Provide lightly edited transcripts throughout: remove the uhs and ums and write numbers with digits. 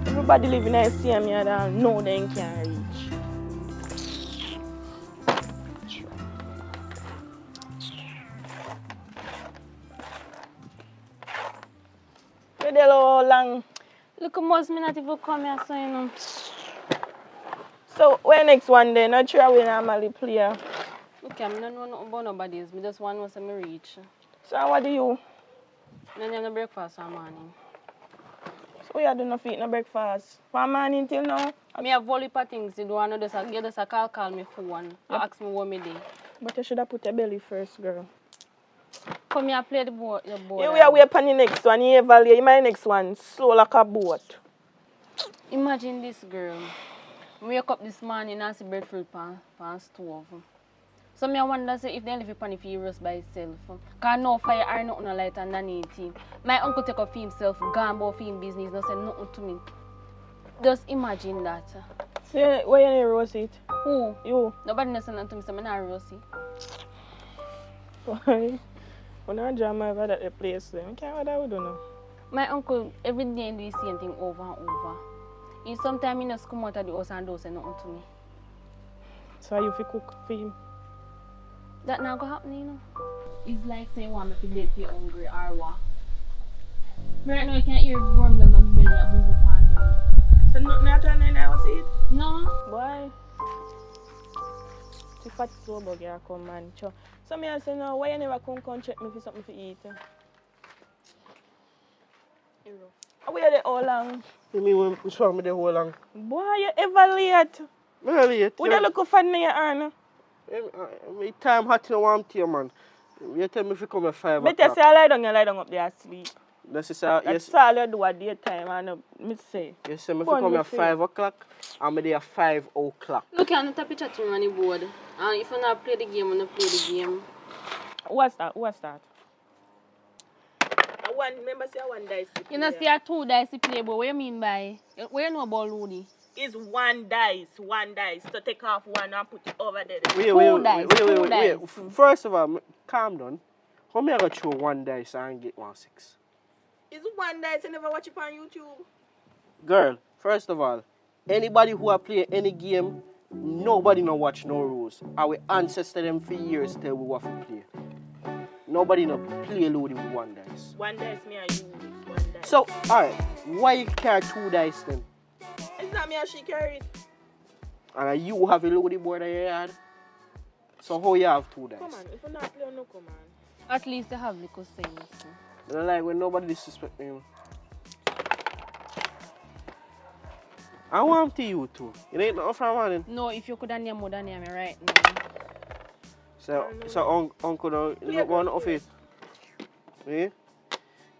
Everybody living in the same yard and know they can't reach. Where they long? Look, most me not even come here, so you know. So where next one then? Not sure we normally play. Okay, I don't know nothing about nobody's. I just want to me reach. So what do you? I don't have no breakfast in the morning. So you do not eat no breakfast? From morning till now? I have all the things to do and you just call me phone. Yep. Ask me what me do. But you should have put your belly first, girl. Come here, play the board. You will wait on the next one. You evaluate my next one. Slow like a boat. Imagine this girl. Wake up this morning and see breadfruit pan stove. So I wonder if they leave it pan if he roast by itself. Because no fire or nothing no light underneath him. My uncle take up for himself, gone about for him business, no say nothing to me. Just imagine that. See, where you roast it? Who? You. Nobody knows nothing to me, so I not roast it. Why? When I jam over at the place, then I can't what I do now. My uncle every day do the same thing over and over. He sometimes he just come out of the house and don't say nothing to me. So you fi cook for him? That not gonna happen, you know. It's like saying want me to dead for hungry or what. Right now you can't hear worms in my belly and move up and down. So nothing at all in the house eat? No. Why? The fat slow bug you come man. So me I say no, why you never come check me for something to eat? How are you there all long? You mean which one me there all long? Boy, you ever late? Me late. Would you look for in your hand? My time hot in warm tea, man. You tell me if you come at 5 o'clock. Better say I lie down, you lie down up there asleep. That's all you do at daytime and me say. You say me if you come at 5 o'clock, I'm there at 5 o'clock. Look, I'm not a picture to me on the board. And if you not play the game, I'm not play the game. What's that? Remember say one dice to play. You know, see a 2 dice to play, but what you mean by? What you know about Looney? It's one dice. So take off one and put it over there. Wait. First of all, calm down. How me I got throw one dice and get 1 6? It's one dice, you never watch it on YouTube. Girl, first of all, anybody who a play any game, nobody no watch no rules. Our ancestors them for years tell we what to play. Nobody no play loading with one dice. One dice me and you use one dice. So, alright, why you carry 2 dice then? It's not me and she carry it. And you have a loading board in your yard? So how you have 2 dice? Come on, if you not play, no come on. At least you have little sense. I don't like when nobody disrespect me. I want to you too. It ain't nothing from morning. No, if you could have name more than me right now. So uncle don't look one off it. Eh?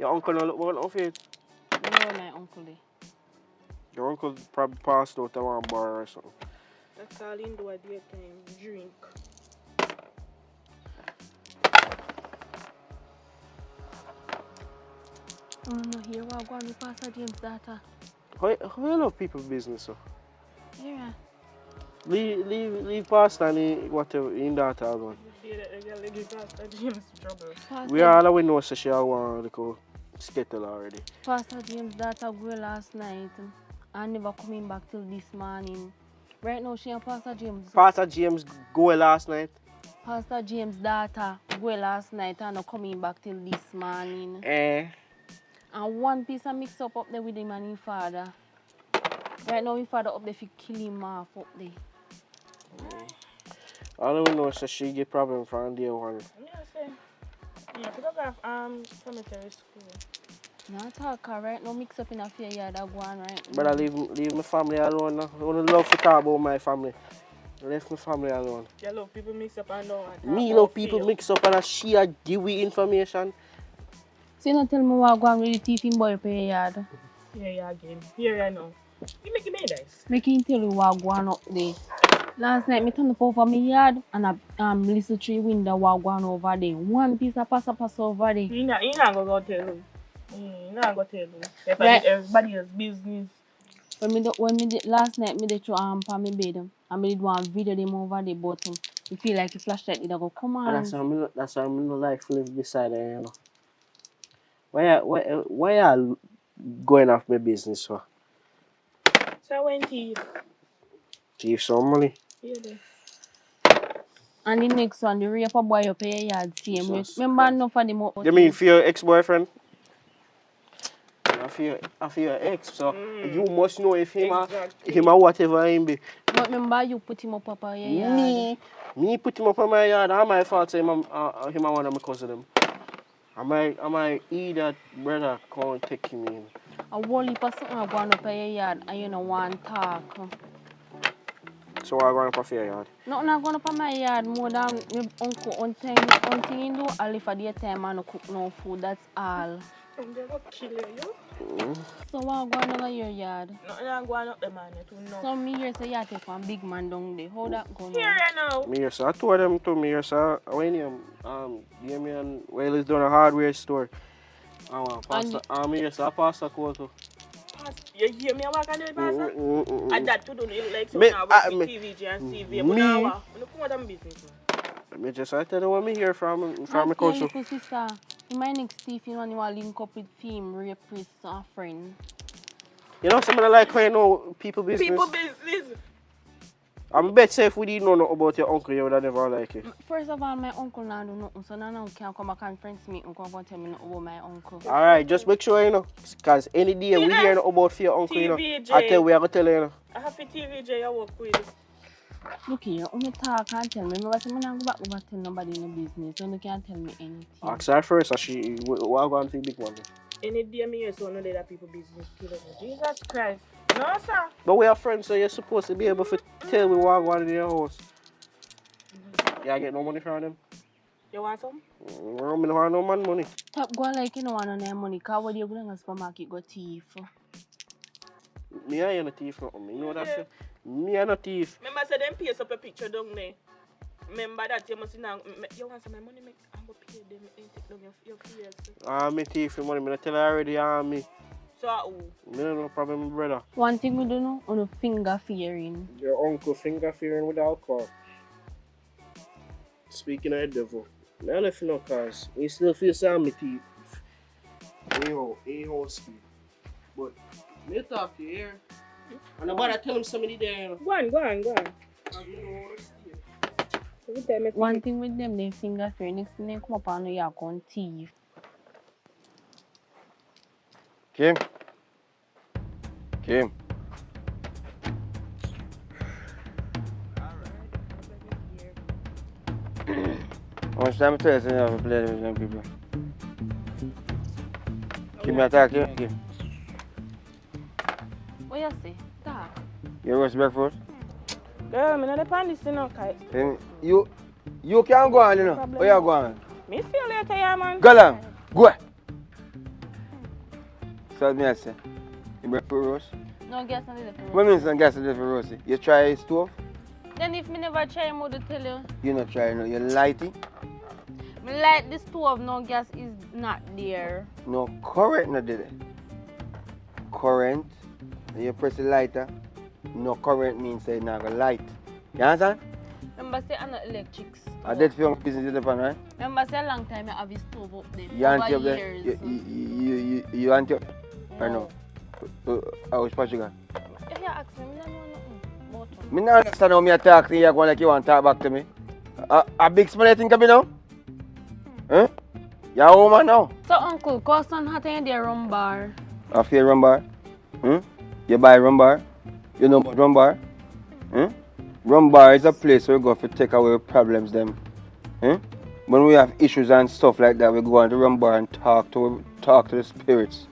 Your uncle don't look one off it. No, my uncle. Your uncle probably passed out at one bar or something. That's all in do at daytime. Drink. Oh no, here we are going to Pastor James' daughter. How you love people's business, so? Yeah. Leave Pastor and whatever in that alone. We all we know so she want to skittle already. Pastor James' daughter grew last night and never coming back till this morning. Right now she and Pastor James. Pastor James go last night? Pastor James' daughter go last night and not coming back till this morning. And one piece of mix up there with him and his father. Right now his father up there to kill him off up there. All I know is that she get problem from day one. Yeah, photograph cemetery school. Not talk right now mix up in a fair yard that go on right now. But I leave my family alone now. I don't love to talk about my family. I left my family alone. You love people mix up and down. Me love people mix up and I share give we information. So you not tell me what go on with the thief in boy pay yard? Yeah, again. Here I know. You make it nice. Make him tell you what go on up there. Last night, I turned up over my yard and a little tree window was going over there. One piece of pass over there. You not going to go tell him. You not going to tell him. Right. Everybody else's business. Last night, I did throw on my bed and I did one video them over the bottom. You feel like the flashlight did go, come on. That's why I don't like to live beside her, you know. Why are going off my business for? So when thief. Thief some money. Yeah, there. And the next one, the rape a boy up your yard, same way. Jesus Remember Christ. enough of them up. You mean for your ex-boyfriend? For your ex, so you must know if him Exactly. him or whatever him be. But remember you put him up your yard. Me put him up on my yard. How my fault say him and one of my cousin them. Am I that brother can't take him in? A whole heap of something going up your yard and you don't want to talk. So I going up for your yard. Nothing not going up on my yard more than my uncle one thing he do. I live for the time and no cook no food, that's all. I'm gonna kill you. So what going on your yard? Nothing going up the man, you know. So me here say you take one big man down there. How that going Here on? I know. Me here, so I told them to me here, so when you give me and well it's done a hardware store. Me here, so I pass the code to. You hear me walk on the pastor? And that to do like so Me- now I- with me- TVJ and CV. me- But now, you know what I'm business, man. Me just I tell them what me hear from my My cousin. little sister, in my next Steve, you know, you want to link up with film, rapist, and friend. You know somebody like when you know people business. People business. I'm bet say if we didn't know nothing about your uncle, you would have never like it. First of all, my uncle now do nothing, so now can't come back and friends me and come tell me nothing about my uncle. Alright, just make sure you know. Because any day we hear about for your uncle, you know. TVJ. I tell we are going to tell you, you know. I have a TVJ I work with. Look here, when you talk and tell me, remember, I'm not go back over tell nobody in the business, so you can't tell me anything. Ask her first, so she what going to big one. Any day me hear so none of that people business killing me. Jesus Christ. No, sir. But we are friends, so you're supposed to be able to tell me what going in your house. Yeah, I get no money from them. You want some? I don't want no man money. Stop going like you don't want no money, because when you go to the supermarket, go thief. Me, I ain't a thief, nothing. You know that? Me, I'm not thief. Remember, say them paste up a picture down there. Remember that you must now. You want some money? I'm going to pay them and take down your fears. Me thief for money. I tell her already, me. So, who? Me no problem, brother. One thing we don't know, on a finger fearing. Your uncle finger fearing with alcohol. Speaking of the devil, I don't know if you know, cause he still feels some me thief. He won't speak. But me talk to you here. And nobody tell him somebody there, you know. Go on. One thing with them, they finger fearing. Next thing they come up and you are thief. Kim. How much time it takes to play with them people? Give me a talk here. Kim. What you say? Talk. You roast breakfast? Girl, I'm not depend this, you know, Kai. You can't go on, you know. Where you going? Me see you later, yeah, man. Go along. Go. So me I say, you breakfast roast? No gas on the road. What means some gas is for roast? You try stove? Then if me never try, I would tell you. You not try, no. You light it? Me like the stove, no gas is not there. No current not there. Current, and you press the lighter, no current means say not gonna light. You understand? Remember say I'm not electrics. I did for your business in Japan, right? Remember say a long time I have a stove up there. You anti up over there? years. You anti up? Or no? How much you got? If you ask me, I don't know nothing about it. I don't understand how me talk to you, you're going like you want to talk back to me. A big small you think of me now? Huh? You're a woman now. So uncle, cost on hot in there rum bar. A fair rum bar? You buy rum bar? You know about rum bar? Rum bar is a place where we go to take away problems them. When we have issues and stuff like that, we go on to rum bar and talk to the spirits.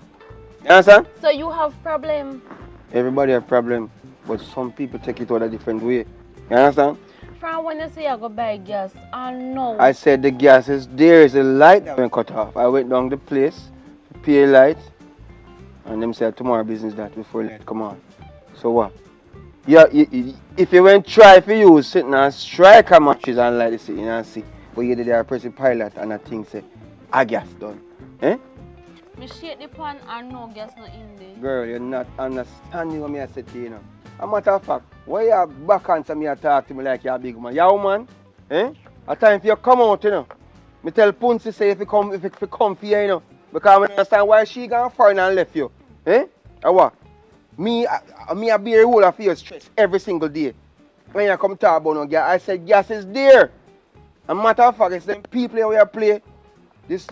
You understand? So you have problem? Everybody have problem, but some people take it out a different way. You understand? From when you say I go buy gas, I know. I said the gas is there, is a light that went cut off. I went down the place, pay light, and them said tomorrow business that before light come on. So what? Yeah, if you went try for you, sitting and strike a matches and light the city and see, but you did there press the pilot and I think say, a gas done. Me shake the pan and no gas not in there. Girl, you're not understanding what me I said to you, you know. As a matter of fact, why you back answer me and talk to me like you're a big man? You're a woman, A time for you come out, you know. Me tell Punsi say if you come for here, you know. Because I understand why she gone foreign and left you. Or what? I bear a whole of your stress every single day. When you come talk about no gas, I said gas is there. A matter of fact, it's them people here where play this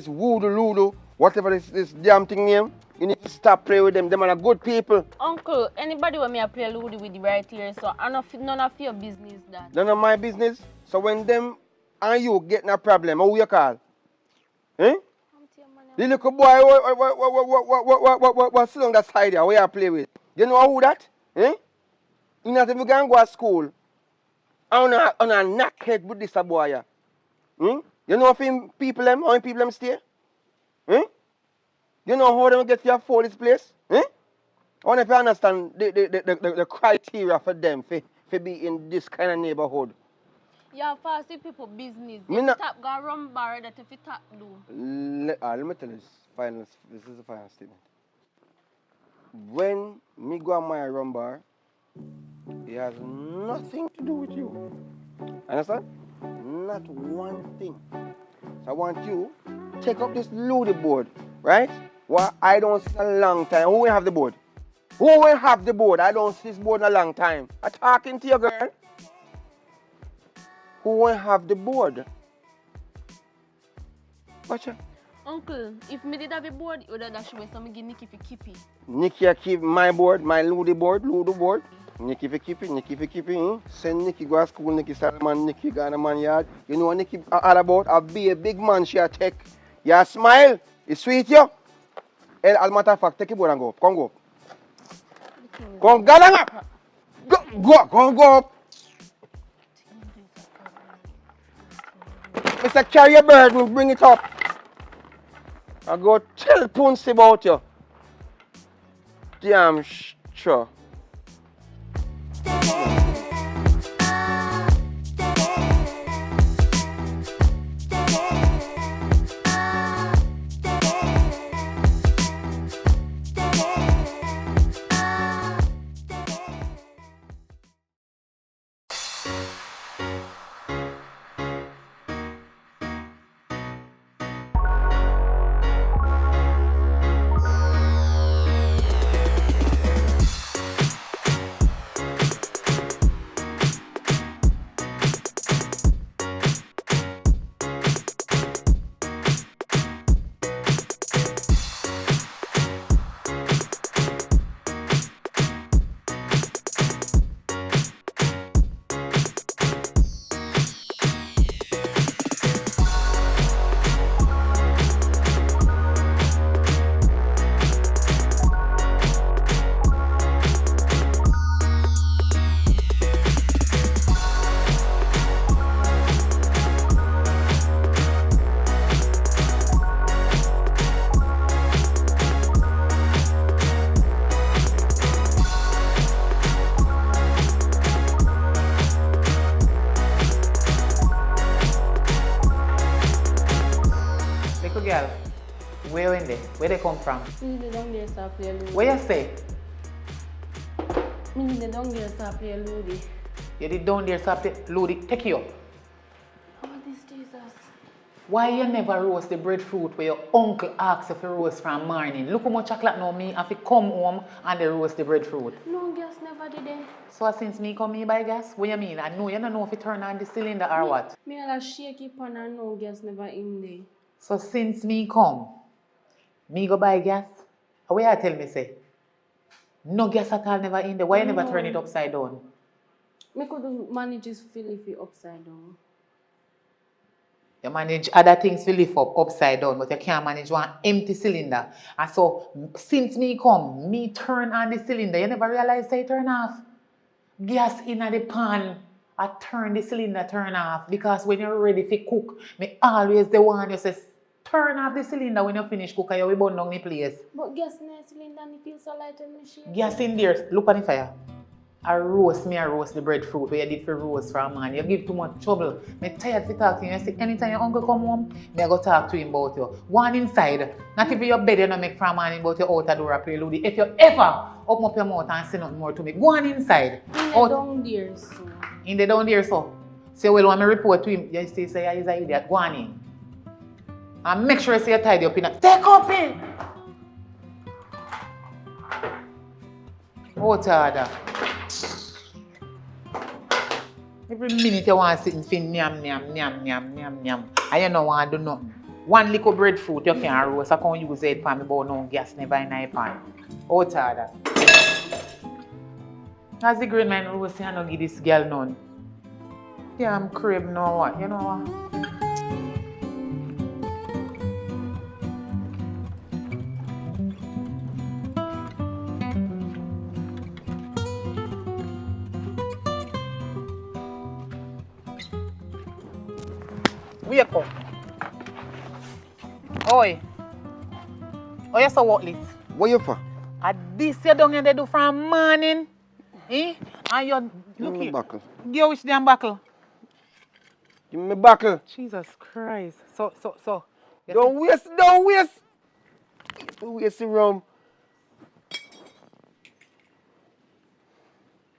voodoo ludo, whatever this damn thing name. You need to stop playing with them. Them are good people. Uncle, anybody when me a play Ludi with the right here, so none of your business that. None of my business. So when them and you getting a problem, how you call? Eh? The little boy what sit on that side there, where you play with. You know who that? Eh? You not even going to go to school. On a knackhead with this boy. Yeah. Hmm? You know how people them stay? Eh? You know how them get to afford this place? Eh? I wonder if you understand the criteria for them for be in this kind of neighborhood. Yeah, fast people business. Me If not- you tap go run bar that if you tap do. Let me tell you this is the final statement. When me go on my rum bar, it has nothing to do with you. Understand? Not one thing. So I want you to take up this loaded board, right? Well, I don't see in a long time. Who will have the board? Who will have the board? I don't see this board in a long time. I'm talking to you, girl. Who will have the board? Watch out. Uncle, if me did have a board, you would have dashed away so me give Nicky for keep it. Nikki, I keep my board, my Ludo board. Nikki, for keep it. Send Nikki go to school, Nikki Salman, Nikki go to the man yard. You know what Nikki all about? I'll be a big man, she a take. You smile, it's sweet, yo. And as a matter of fact, take your board and go up. Come go up. Come, go up. Go up. Mr. Carry your burden, bring it up. I go tell Punsi about you. Damn sure. Girl, where in there? Where they come from? Me don't get start play Ludi. Where you stay? Me don't get start play Ludi. You did down there, stop it. Ludi, take you up. How this Jesus? Why you never roast the breadfruit where your uncle asks if you roast from morning? Look how much chocolate now me have to come home and they roast the breadfruit. No gas never did it. So since me come here by gas, what you mean? I know you don't know if you turn on the cylinder or what. Me all a shaky pan and no gas never in there. So since me come, me go buy gas. Where I tell me say, no gas at all never in there. Why you never turn it upside down? Me could manage this fill if it upside down. You manage other things to lift up upside down, but you can't manage one empty cylinder. And so since me come, me turn on the cylinder. You never realize say turn off. Gas in the pan. I turn the cylinder turn off because when you're ready to cook, me always the one you say turn off the cylinder when you finish cooking, you will burn down the place. But gas in the cylinder and it feels so light and machine. Gas in there, look on the fire. I roast the breadfruit where you did for roast from man. You give too much trouble. Me tired to talk to you. You say anytime your uncle come home, me I go talk to him about you. One inside, not even your bed you don't make from man about your outer door play Ludi. If you ever open up your mouth and say nothing more to me, go on inside. In the down there, so. In the down there, so. So well, when I report to him, you say he's an idiot. Go on in. And make sure you say you tidy up in a take up in. Out order. Every minute you want to sit and fin nyam, nyam, nyam, nyam, nyam, nyam. And you don't want to do nothing. One little breadfruit you can roast. I can't use it for me, but no gas never in my pan. Out order. As the green man roasting, I don't give this girl none. Yeah, I'm crib now what? You know what? Wake up. Oi. Oh, you so what this? What you for? And this you don't they do from morning. Eh? And you Give look me here. buckle. Give which damn buckle? Give me buckle. Jesus Christ. So. You Don't waste. Don't waste the rum.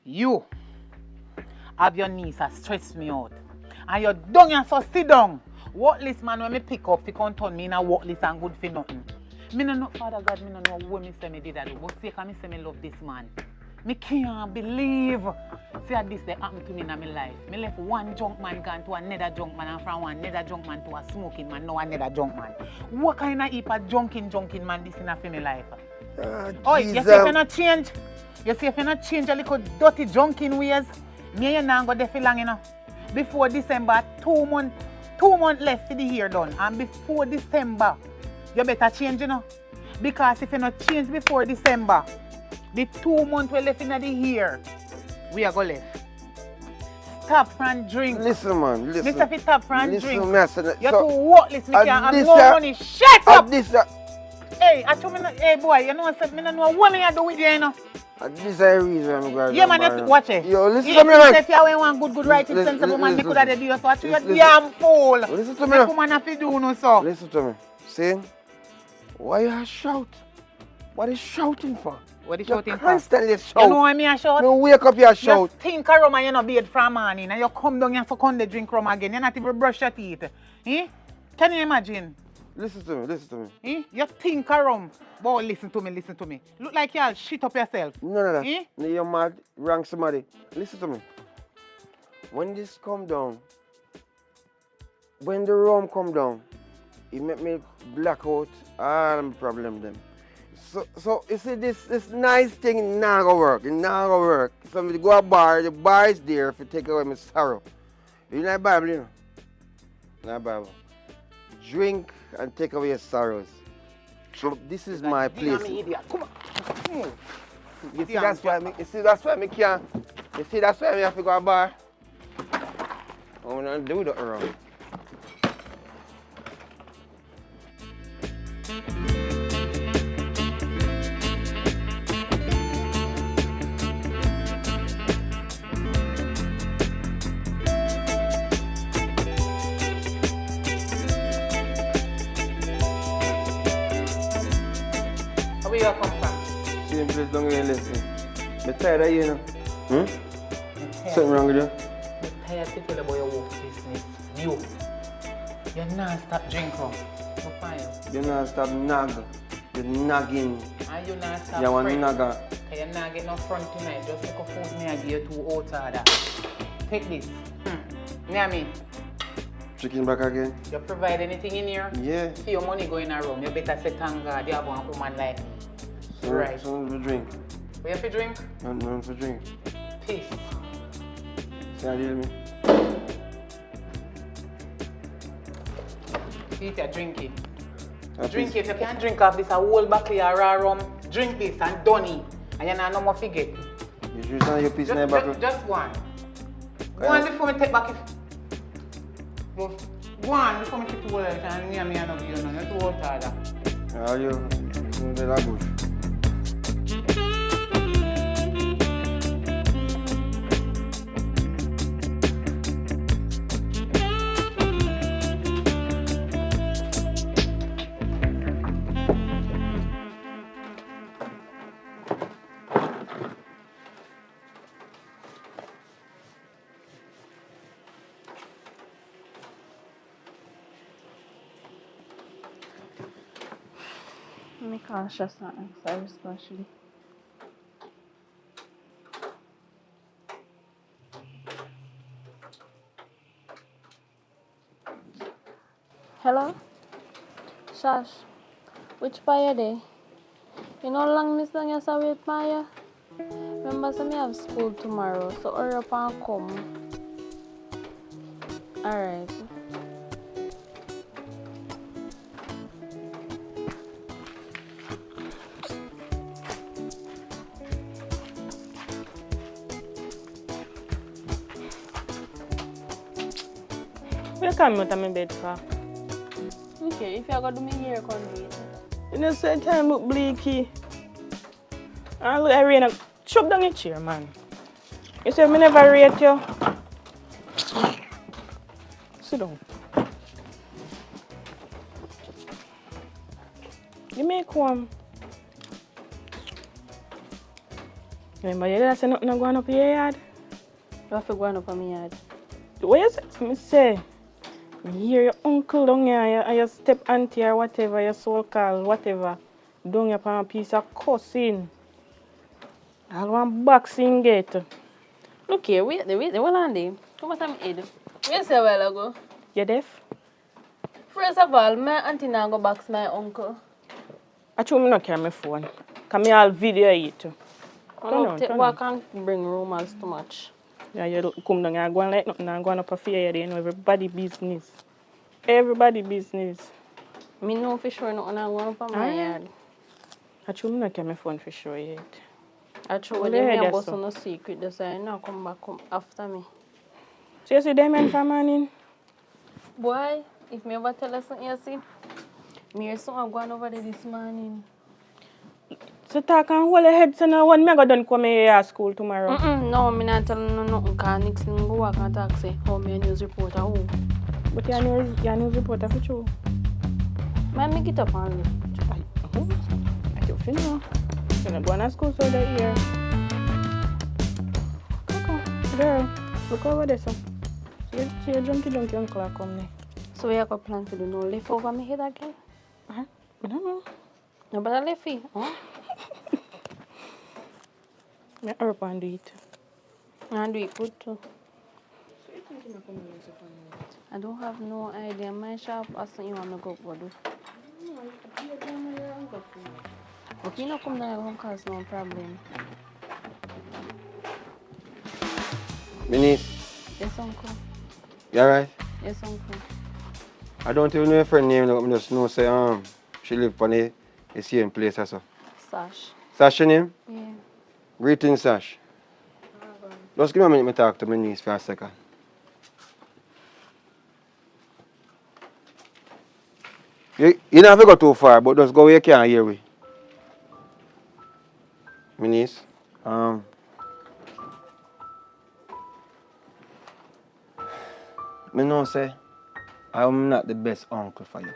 You have your knees that stress me out. And you're down and so sit down. Worthless man when me pick up, you can't turn me in a worthless and good for nothing. Me no know, Father God, me no know what me say me did that do. But say me say me love this man. Me can't believe. See how this they happen to me in my life. Me left one junk man gone to another junk man and from one another junk man to a smoking man, now another junk man. What kind of heap of junking man this in a family life? Oh, you see if you not change? You see if you not change a little dirty junking ways? Me and you now go there for long enough. Before December, 2 months left for the year done. And before December, you better change, you know. Because if you not change before December, the 2 months we left in the year, we are going left. Stop from drink. Listen, man. Listen. Mr. Fit stop from drink. Listen, You're too worthless. Me can't have no money. Shut up! Hey, I told me, hey boy, you know what I said? I don't know what I do with you, you know. This is the reason I'm going to Yeah, man, you have to watch it. Yo, listen to me, man. If you want good, right, sensible man, you could have do so. You're damn fool. Listen to me. Woman have to do no so. Listen to me. See? Why you shout? What are you shouting for? What are you You shouting for? constantly shout. You know why me a shout? You wake up, you shout. You think of rum and you not bathe from morning and you come down here for come to drink rum again. You not even brush your teeth. Eh? Can you imagine? Listen to me. Eh? You think of rum. Boy, listen to me. Look like you all shit up yourself. No. Eh? You're mad, wrong somebody. Listen to me. When this come down, when the rum come down, it make me black out all the problem them. So you see this nice thing not gonna work. It not gonna work. So we go to a bar, the bar is there to take away my sorrow. You know Bible, you know? Not Bible. Drink and take away your sorrows. So this is my place. Come on. You see that's why me can't. You see that's why me have to go to a bar. I wanna do that wrong. Where you come from? Same place down here, listen. I'm tired of you, you know. Something wrong with you? I'm tired to tell about your work business. You not stop drinking. No fire. You not stop nag. You're nagging. And you not stop You want fret. nagger. You not get no front tonight. Just take a food me and give you 2 out order. Take this. Near me. Chicken back again? You provide anything in here? Yeah. See your money going around. You better say thank God you have one woman like me. So, Right. So to drink. What you have to drink? None for drink. Peace. See how you deal me? Peter, drink it. That Drink is- it. You can't drink off this a whole bottle of raw rum. Drink this and done it. And you not no more forget. You drink some of your piece in the bottle? Just one. Go on before me take back it. Go on before me take the wallet and me and not give you none. You 2 out order. How you? Do that bush. I'm conscious and sorry, especially. Hello? Shash, which pie day? You know long miss long you wait Maya? Remember say me have school tomorrow, so hurry up and come. Alright. Where come out of my bed for? Okay, if you go do me hair, come do it. You know, say time look bleaky. And look, Irene, chop down your chair, man. You say me never rate you. Sit down. You make one. Remember, you did say nothing going up your yard? You have to go up on my yard. What you say? Me say, me hear your uncle down here, and your step auntie or whatever, your soul call, whatever, down here upon a piece of cussing. I want boxing gate. Look here, wait, what on there? Come on, my head. Where say a while ago? You deaf? First of all, my auntie now go box my uncle. I told me not carry my phone. Because me all video it. Walk and bring rumors too much. Yeah, you come down and go on like nothing and go on up a fear, you know, everybody business. Everybody business. Me know for sure nothing I go up on my yard. I told me not carry my phone for sure yet. I told them me about no secret, they say now come back come after me. So you see them men for morning? Boy, if me ever tell us something you see, me hear something going over there this morning. So talk and hold your head so now when me go done come here at school tomorrow. No, me not tell no nothing because next thing go walk and talk say how me a news reporter who. But you're a news reporter for sure. Man, me get up and look. I don't know. You're not going to school so that year. Okay, girl, look over there, so. See your junky uncle come there. So you got plan to do no lift over my head again? I don't know. No better lift it, huh? I hurry up and do it. And do it good too. I don't have no idea. My shop or something you want me to go do. Okay, you know come down here cause no problem. Minnie, Yes, uncle. you alright? Yes, uncle. I don't even know your friend name, I just know say she live on the same place also. Sash. Sash your name? Yeah. Greetings, Sash. Just give me a minute to talk to my niece for a second. You don't have to go too far, but just go where you can hear me. My niece, me know say I'm not the best uncle for you.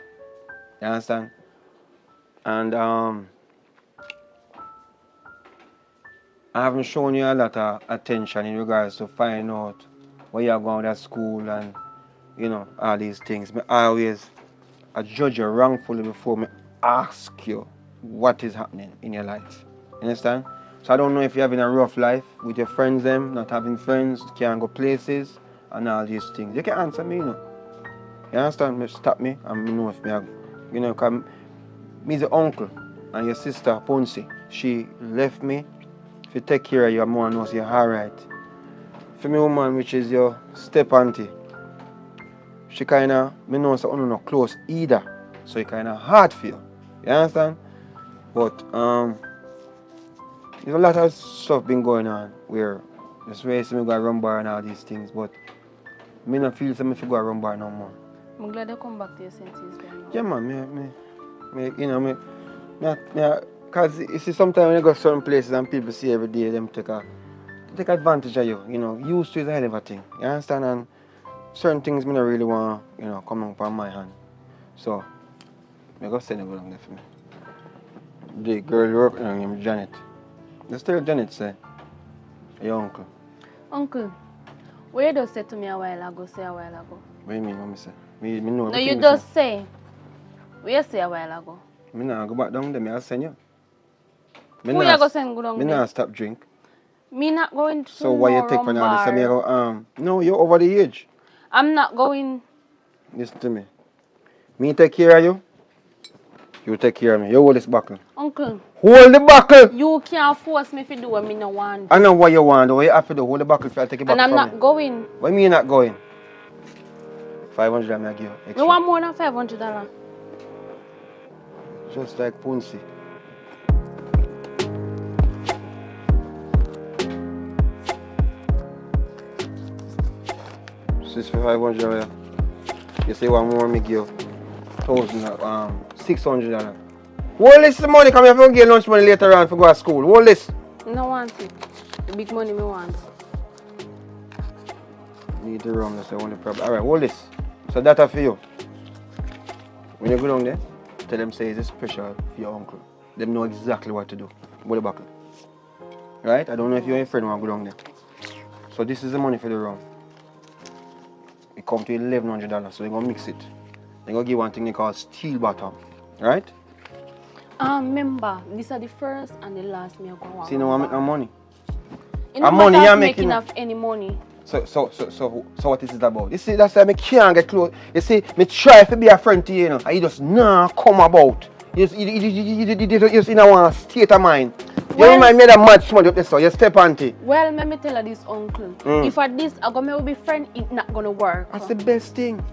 You understand? And I haven't shown you a lot of attention in regards to finding out where you're going to school and, you know, all these things. I judge you wrongfully before me ask you what is happening in your life. You understand? So I don't know if you're having a rough life with your friends, them, not having friends, can't go places, and all these things. You can answer me, you know. You understand? Me stop me and me know if me, you know, because me the uncle and your sister, Ponce, she left me. If you take care of your mom, knows you're alright. For me, woman, which is your step auntie, she kinda, me know so not close either. So it kinda hard for you. You understand? But there's a lot of stuff been going on where just way me go run bar and all these things, but me not feel so me go run bar no more. I'm glad you come back to your senses then. Yeah man, you know, because you see sometimes when you go to certain places and people see every day them take advantage of you, you know, used to is a hell of a thing. You understand? And certain things me don't really want, you know, come up on my hand. So I go send it along there for me. The girl working on him, Janet. Just tell Janet say, your uncle. Uncle, what you just said to me a while ago, What do you mean, what me say? Me know no, you everything just say. What you say a while ago? Me nah go back down there, me I'll send you. Me Who you go send go down Me there? nah stop drink. Me not going to So why no you take for all this? So me bar. go, no, you're over the age. I'm not going. Listen to me. Me take care of you. You take care of me. You hold this buckle. Uncle, Hold the buckle! you can't force me to do what me no want. I know what you want. What you have to do. Hold the buckle if I take it back And I'm from not me. going. What do you mean not going? 500 I give you extra. Me want more than $500. Just like Punsi. This is for 500. You say one more, me give you $600. Hold this the money, come here for get lunch money later on for go to school. Hold this. No want it. The big money me want. Need the rum, that's the only problem. Alright, hold this. So that's for you. When you go down there, tell them say it's special for your uncle. Them know exactly what to do. Hold the buckle. Right? I don't know if your friend want to go down there. So this is the money for the rum. It comes to $1,100, so they're going to mix it. They're going to give one thing they call steel bottom. Right? Remember, these are the first and the last me I go want. See, no one make no money. You know, money money you're making making. of any money. So what this is about? You see, that's why I can't get close. You see, me try to be a friend to you, you know, and you just not come about. You just in a state of mind. You remind me of that mad smudge up there, so you step on it. Well, let me tell you this, uncle. If at this I go me be friend, it's not gonna work. That's the best thing.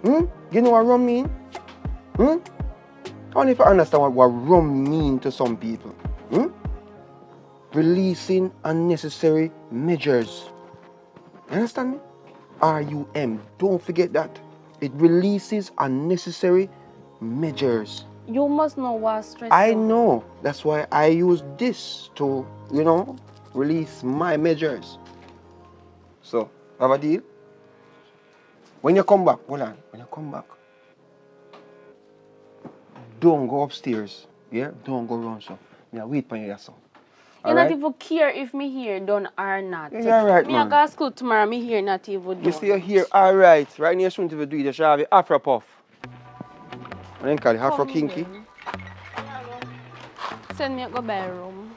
You know what rum mean? I don't even understand what rum mean to some people. Releasing unnecessary measures. You understand me? RUM. Don't forget that. It releases unnecessary measures. You must know what stress. I know. That's why I use this to, you know, release my measures. So, have a deal? When you come back, hold on. When you come back, don't go upstairs. Yeah? Don't go around so. Yeah, wait for you so. You not even care if me here done or not. Yeah, right, me man. I go to school tomorrow, me here not even done. You see you're here, alright. Right now you shouldn't even do it. You should have the Afro puff. What do you call it? Afro kinky? Send me a go buy a room.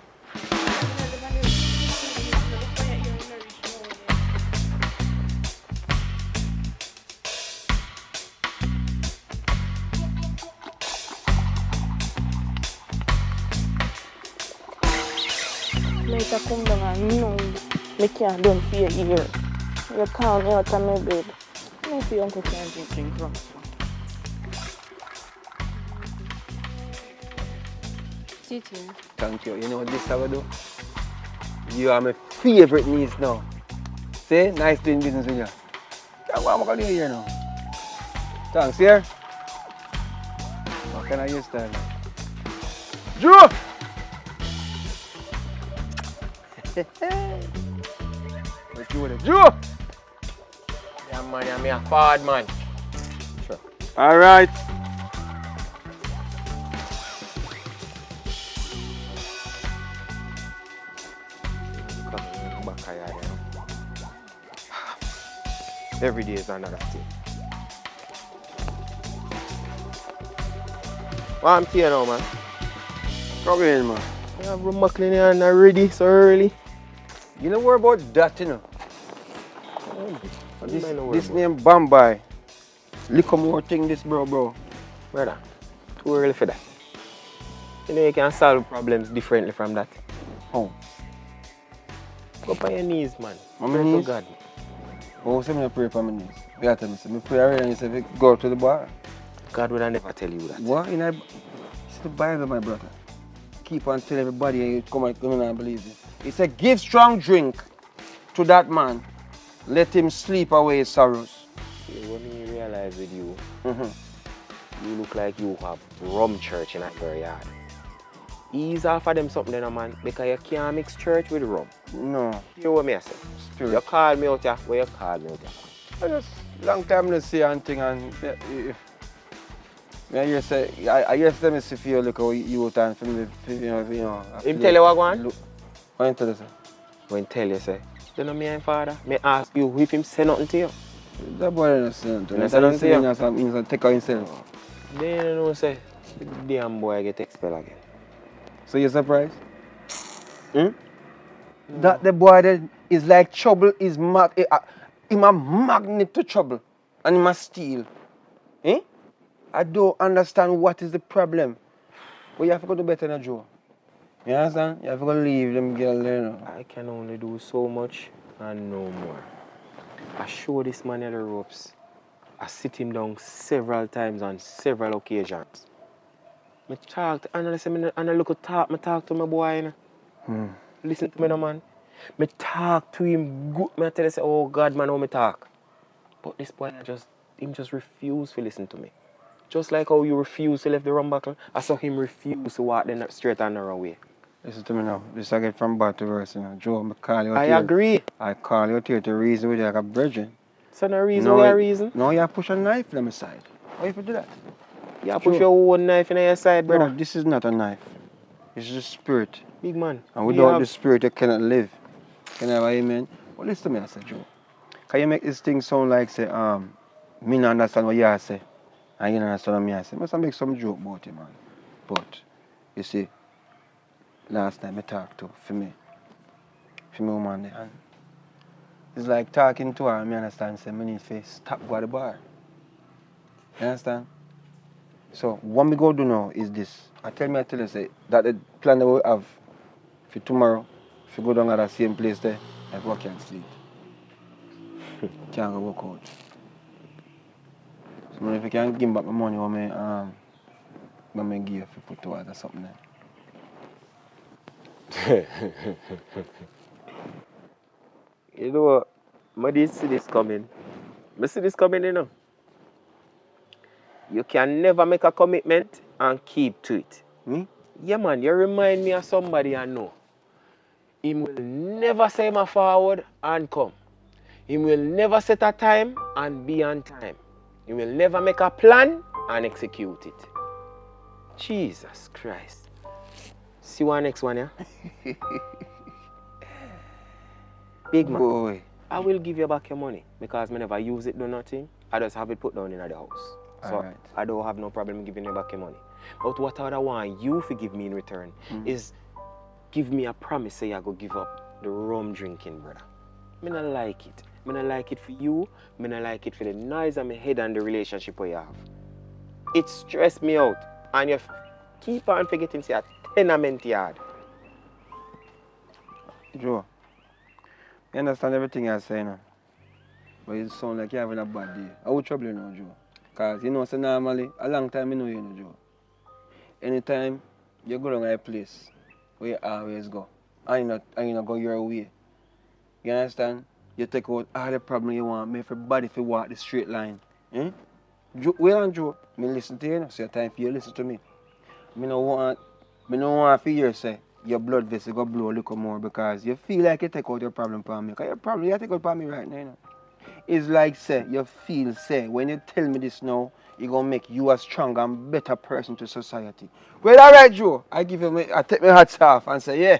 Later come down and no, me can't done for a year. You count me out of my bed. No, if your uncle can't drink rum. Sit here. Thank you. You know what this I will do? You are my favorite niece now. See? Nice doing business with you. What am I going to do here now? Thanks, here. What can I use that? Joe! What you with it? Joe! Yeah, man, I'm a forward man. Sure. All right. Every day is another thing. Well, I'm here now, man. Come in, man. I have room cleaning and not ready so early. You know what about that, you know? This name Bambai. Look more thing this bro. Brother, too early for that. You know you can solve problems differently from that. Oh. Go on your knees, man. On my Pray to knees? God. Oh, say me pray for my knees. You gotta tell me, say me pray already and you say go to the bar. God would never tell you that. What? It's the Bible, my brother. Keep on telling everybody and you come and believe it. He said, give strong drink to that man. Let him sleep away his sorrows. See, when me realize with you, you look like you have rum church in your yard. Ease off of them something then, man, because you can't mix church with rum. No. You know what I say? Spirit. You call me out here, where you call me out here? I just long time to see anything and I hear say me see feel like you time for me, you know. Him tell you what go on? What you tell you say? When tell you say, you know me and father, me ask you if him say nothing to you. That boy doesn't say nothing. He say nothing to you? He's take out himself. Then you know say, the damn boy get expelled again. So you surprised? That the boy that is like trouble is him a magnet to trouble and him a steal. I don't understand what is the problem. But you have to go to bed now, Joe. You understand? You have to go leave them girls there now. I can only do so much and no more. I show this man the ropes. I sit him down several times on several occasions. I talk to analyst and I look at talk, I talk to my boy. You know. Listen to me now, man. I talk to him good. I tell him, say, oh God, man, how me talk. But this boy just refuse to listen to me. Just like how you refuse to leave the rum buckle, I saw him refuse to walk the straight and narrow way. Listen to me now. This I get from bad to worse, you know. Joe, I call you out I here. agree. I call you out here to reason with you like a virgin. So no reason, no reason. No, you push a knife on my side. Why you do that? You push your own knife in your side, brother. No, this is not a knife. It's just spirit. Big man. And without the spirit, you cannot live. Can I have an amen? Well, listen to me, I say, Joe. Can you make this thing sound like, say, me not understand what you say, and you don't understand what me say? Must I make some joke about it, man. But, you see, last time I talked to, for me woman there, and it's like talking to her, and me understand, say, me need to stop go at the bar. You understand? So, what me go do now is this. I tell you, say, that the plan that we have for tomorrow, if you go down at the same place there, I go can't sleep. Can't go work out. So if you can give back my money, what me give you if you put towards or something there. You know what? I did see this coming. I see this coming, you know. You can never make a commitment and keep to it. Yeah, man, you remind me of somebody I know. He will never say my forward and come. He will never set a time and be on time. He will never make a plan and execute it. Jesus Christ. See one next one, yeah? Big man. Boy. I will give you back your money because I never use it, do nothing. I just have it put down in the house. So right. I don't have no problem giving you back your money. But what I want you to give me in return is give me a promise say I go give up the rum drinking, brother. I don't like it. I don't like it for you. I don't like it for the noise on my head and the relationship we have. It stressed me out. And you keep on forgetting say a tenement yard. Joe, you understand everything I say now? But it sounds like you're having a bad day. I will trouble you now, Joe. Because you know, so normally, a long time I know you, Joe. Anytime you go down a place where you always go, and you not go your way. You understand? You take out all the problems you want, make everybody feel walk the straight line. Well, Joe, I listen to you, so it's time for you to listen to me. I don't want for you to say your blood vessel go blow a little more because you feel like you take out your problem for me. Because your problem you take out for me right now. You know? It's like, say, you feel, say, when you tell me this now, it's going to make you a stronger and better person to society. Well, all right, Joe, I take my hats off and say, yeah,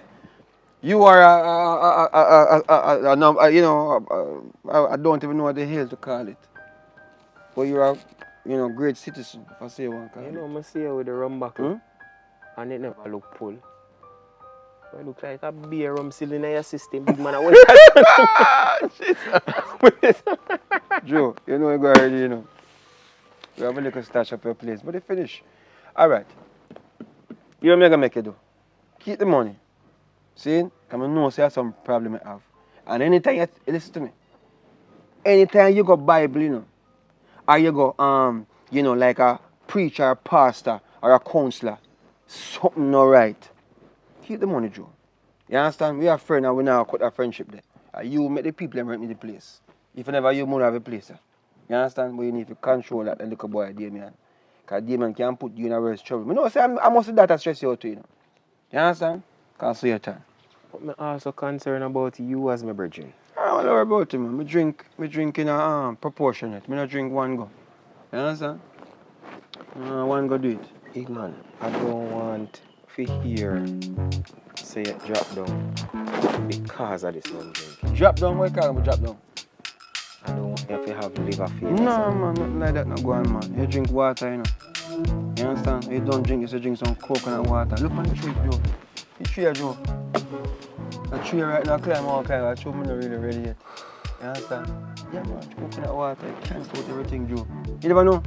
you are I don't even know what the hell to call it. But you're a, great citizen, if I say one. You know, I see you with the rum buckle, and it never look full. I look like a beer rum still in your system, big man. Joe, you know you go already, you know. You have a little stash up your place, but they finish. All right. You know what I'm going to make you do? Keep the money. See? Because I know you have some problem I have. And anytime you listen to me. Anytime you go Bible, you know, or you go, like a preacher, a pastor, or a counselor, something not right. Keep the money, Joe. You understand? We are friends and we now cut our friendship there. You make the people and rent me the place. If you never you money have a place. You understand? But you need to control that little boy, Damien. Because Damien can put you in a worse trouble. I say I must that stress you out too, you know. You understand? Can't see your time. But I'm also concerned about you as my virgin. I don't worry about him, man. I drink in a proportionate. I don't drink one go. You understand? One go do it. Big man, I don't want to hear say it drop down because of this one drink. Drop down? What you call me drop down? I don't want you to have liver failure. No, man, nothing like that not go on, man. You drink water, you know. You understand? You don't drink, you drink some coconut water. Look on the tree, Joe. The tree, Joe. The tree right now climb all kind of tree, I'm not really ready yet. You understand? Yeah, man, coconut water, you can't put everything, Joe. You never know?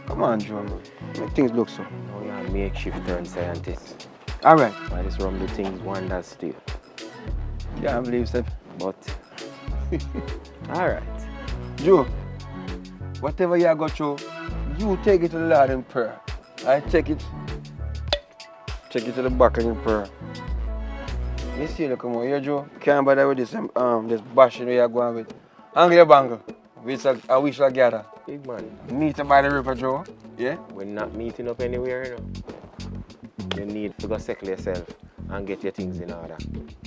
Come on, Joe, man. Make things look so. Now you're a makeshift turn scientist. Alright. Why this rumble things wonder still. Can't believe it. But alright. Joe, whatever you got through, you take it to the Lord in prayer. I take it to the back in prayer. Me see you come on here, Joe. Can't bother with this bashing where you're going with. Angle your bangle. We shall gather. Big man. Meet by the river, Joe. Yeah? We're not meeting up anywhere, you know. You need to go settle yourself and get your things in order.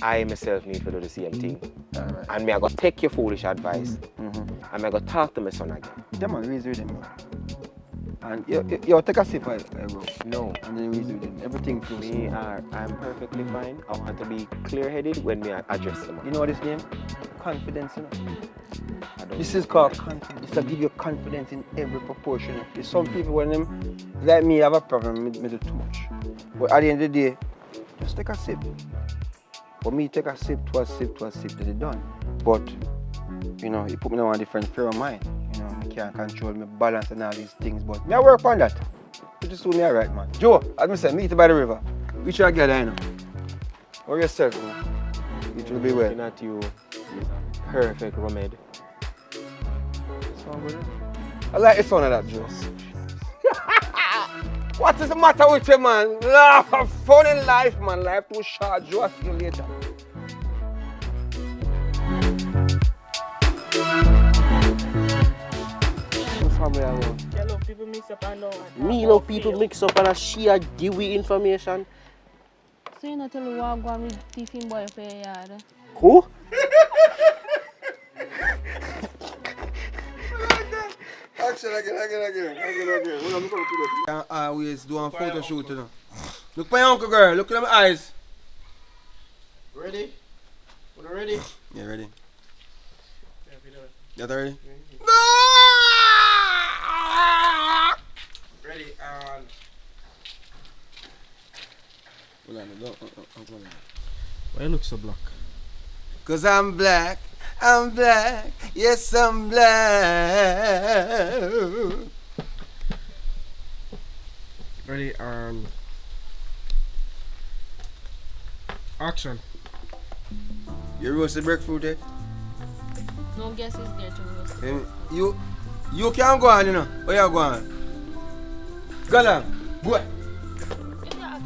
I myself need to do the same thing. Alright. And me I go take your foolish advice. And I go talk to my son again. Yeah, man, reason with him, man. And you take a sip, bro. No. And then reason with him. Everything close. I'm perfectly fine. I want to be clear-headed when we address them. You know what this name? Confidence, you know. This is called confidence. This will give you confidence in every proportion. There's some people when them, like me, have a problem with me do too much. But at the end of the day, just take a sip. For me, take a sip, to a sip, till it's done. But, you know, it put me on a different frame of mind. You know, I can't control my balance and all these things. But me I work on that. Pretty soon me alright, man. Joe, as I said, meet you by the river. We should get there, you know. Or yourself, man. It will be well. Looking at you is a perfect remedy. I like the sound of that, Joe. What is the matter with you, man? Laugh, have fun in life, man. Life too short. Joe, I'll see you later. You love people mix up and know. Me love people mix up and share dewy information. So you not tell me what go on with thieving boy for your yard? Who? Action again. Always do a photo shoot, you know. Look my uncle, girl. Look at my eyes. Ready? Are you ready? Yeah, ready. You ready? Ready, Why you look so black? Cause I'm black, yes I'm black. Ready, action. You roasted breadfruit, eh? No guess is there to roast. You can't go on, you know. Where you going? Go on, boy. If you ask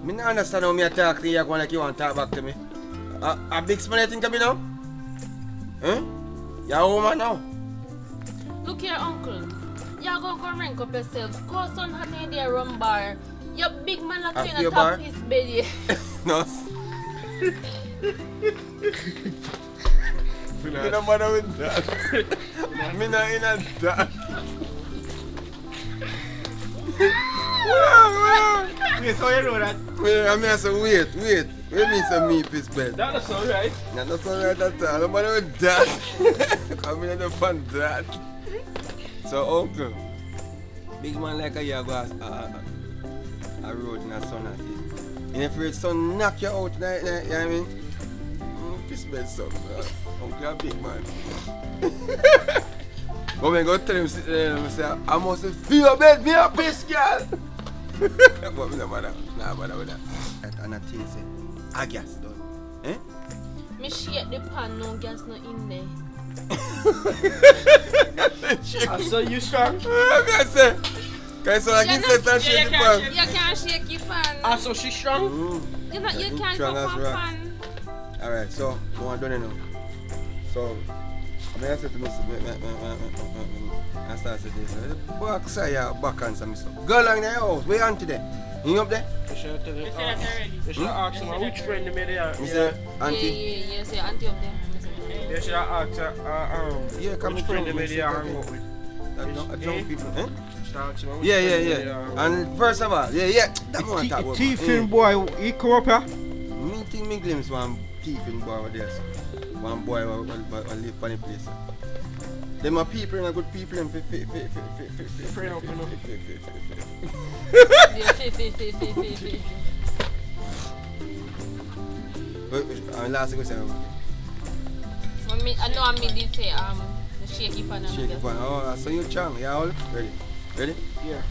me, I don't understand how me talk to you going like you want to talk back to me. A big smile thing coming now? Huh? You're a woman now. look here, uncle. You're going to go rank up yourself. Go son hot in the rum bar. Your big man like At you in your a top bar? piece belly. No. Me no matter with that. Me not in a that. Wait, how you know that? I mean, I say, wait. Wait me some meat piece bed. That's all right. Nah, that's not right at all. No matter with that. I'm in the fun that. So, uncle, big man like a year go a road in a sun at it. And if your son knock you out, you know what I mean? Piss bed son, uncle a big man. But when I go tell him, sit there and say, I must feel your bed, be a piss girl. But me no bother with that. And I tell you, say, I guess done. Eh? Me shake the pan, no gas no in there. I saw you strong. I say, can so like you said and shake the pan. You can't shake your pan. I saw she strong. You can't Strong go as from rocks. pan. Alright, so, what I'm doing now. So, I'm going to say to myself, I start to say this. Back side, back and some stuff. Go along the house, where you auntie there? You up there? You should tell her. You should ask her which friend they made her. Me say, Yeah, auntie? yeah, say auntie up there. You should ask her Yeah, come which friend they made her hang out with. I drunk people, eh? Should ask her which Yeah. friend they made her hang out And first of all, that one talk about. Thiefing boy, he come up here. Me think me glimpse one thiefing boy over there, so. One boy will live on the place. Them are people and good people and Friend up, you know. Last thing we say. I know I did say the shaky pan. Shake it one. Oh, so you're strong. Yeah, all ready? Ready? Yeah.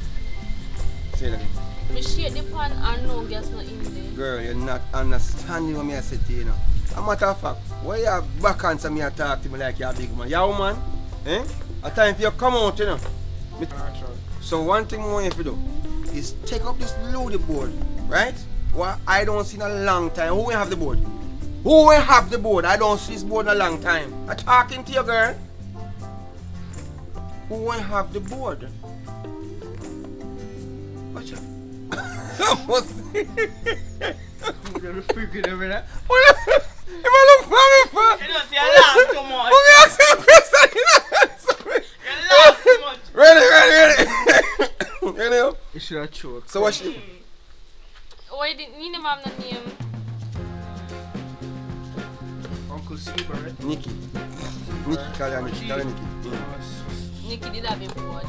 Say that again. Me shake the pan and no gas not in there. Girl, you're not understanding what me I say to you now. A matter of fact, why you back answer me and talk to me like you're a big man? You a woman? Eh? A time for you come out, you know. So one thing I want you to do is take up this loaded board, right? What I don't see in a long time. Who will have the board? Who will have the board? I don't see this board in a long time. I'm talking to you, girl. Who will have the board? Watch out. What's I'm gonna freaking over there. If I look for me, You don't see a laugh too much. who me ask you a question? You don't answer me. You laugh too much. Ready? Ready? You should have choked. So what's she? Why didn't you name the name? Uncle Seabird. Nikki. Nikki, call her Nikki. Call her Nikki. Nikki did have him board.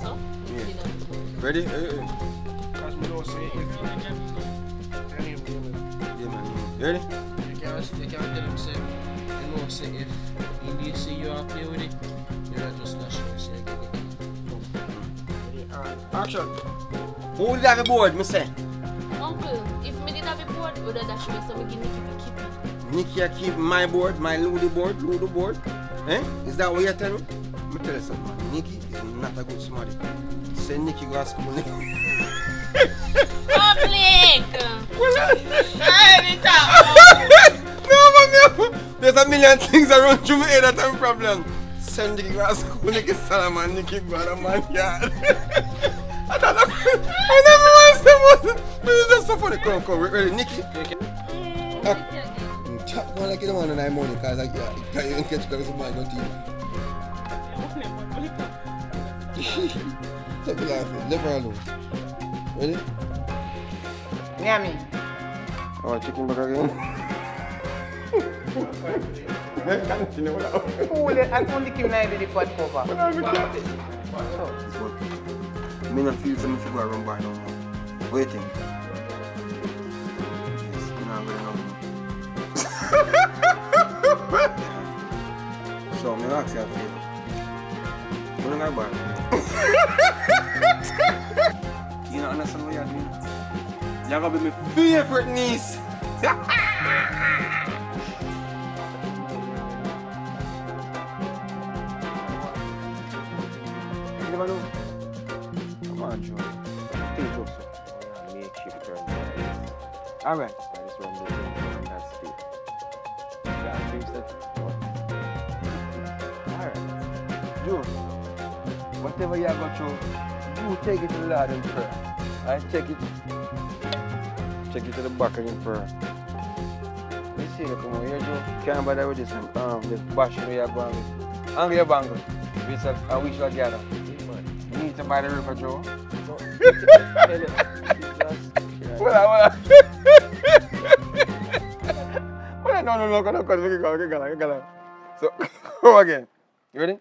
So, Nikki did have him board. Ready? As we don't say, if any of them, Yeah, man. You ready? you can't tell him, say, you know, say, if he see you are play with it, you're not just not sure, say, give it. Alright, action. Who will have the board, me say? Uncle, if me did have a board, would I dash me so me give Nikki to keep it? Nikki, I keep my board, my Ludo board. Eh? Is that what you're telling me? Let me tell you something, man. Nikki is not a good smarty. Say Nikki go to school. Public! No, man, there's a million things around through my head that's a problem. Send Nikki go to school, Nikki Salaman, Nikki go to man yard. I never want to say but it's just so funny. Come, ready, Nikki? Tap one like you don't want to money because like, yeah, you can catch because somebody don't eat. Stop laughing, never alone. Ready? Yummy. Oh, chicken burger again. Fool it, I only keep my the pot cover. Me not feel something to go around by no more. Waiting. Yes, I'm going to So, I'm going to ask you a favor. What am I bad? You don't understand what you're doing? You're going to be my favorite niece. You never know. Come on, Joe. Think so. Make shift turn. Alright. I just run the thing on that speed. Yeah, fix that. Alright. Joe, whatever you got through, you take it to the Lord in prayer. I take it to the back of him prayer. You see, look, come on here, Joe. Can't bother with this bashing where you're going with. Angry your bangle. We shall gather. You need to buy the river, Joe. Well, no. So, go again. You ready?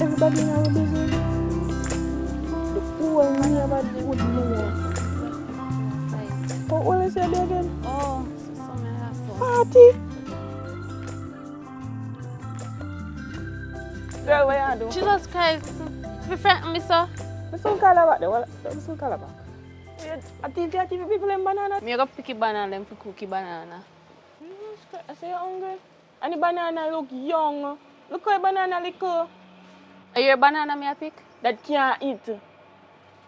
Everybody in our business. The whole neighborhood would know. What will I say again? Oh, so some hassle. Party? Jesus Christ. Be frightened me, sir. What's some calabash? What's some calabash? I think people in banana. Me go pick a banana them for cookie banana. I say you're hungry. And the banana look young. Look how the banana little. Are your banana me a pick? That can't eat.